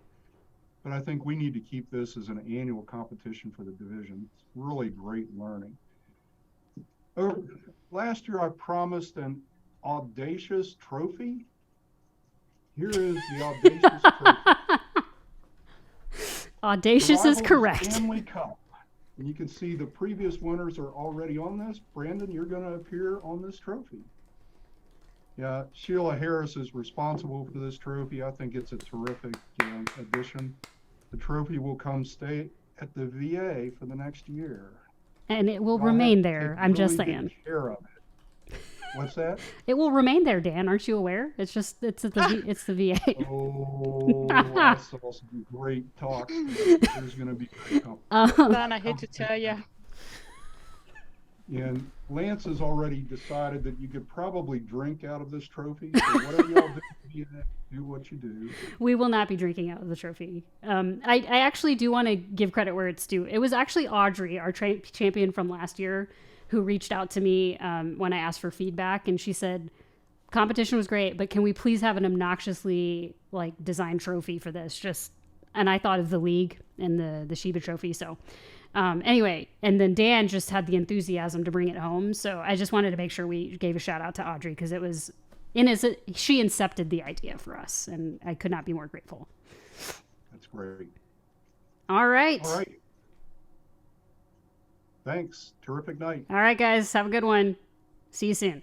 But I think we need to keep this as an annual competition for the division. It's really great learning. Last year, I promised an audacious trophy. Here is the audacious trophy. Audacious is correct. Stanley Cup. And you can see the previous winners are already on this. Brandon, you're going to appear on this trophy. Yeah, Sheila Harris is responsible for this trophy. I think it's a terrific addition. The trophy will come stay at the VA for the next year. And it will remain there. I'm just really saying. good care of it. What's that? It will remain there, Dan. Aren't you aware? It's at it's the VA. Oh, I saw some great talks. There's going to be great competition. Dan, I hate to tell you. And Lance has already decided that you could probably drink out of this trophy. So whatever y'all do what you do. We will not be drinking out of the trophy. I actually do want to give credit where it's due. It was actually Audrey, our champion from last year, who reached out to me when I asked for feedback, and she said, competition was great, but can we please have an obnoxiously designed trophy for this? And I thought of the league and the Sheba trophy. So anyway, and then Dan just had the enthusiasm to bring it home. So I just wanted to make sure we gave a shout out to Audrey, because it was she incepted the idea for us, and I could not be more grateful. That's great. All right. All right. Thanks. Terrific night. All right, guys. Have a good one. See you soon.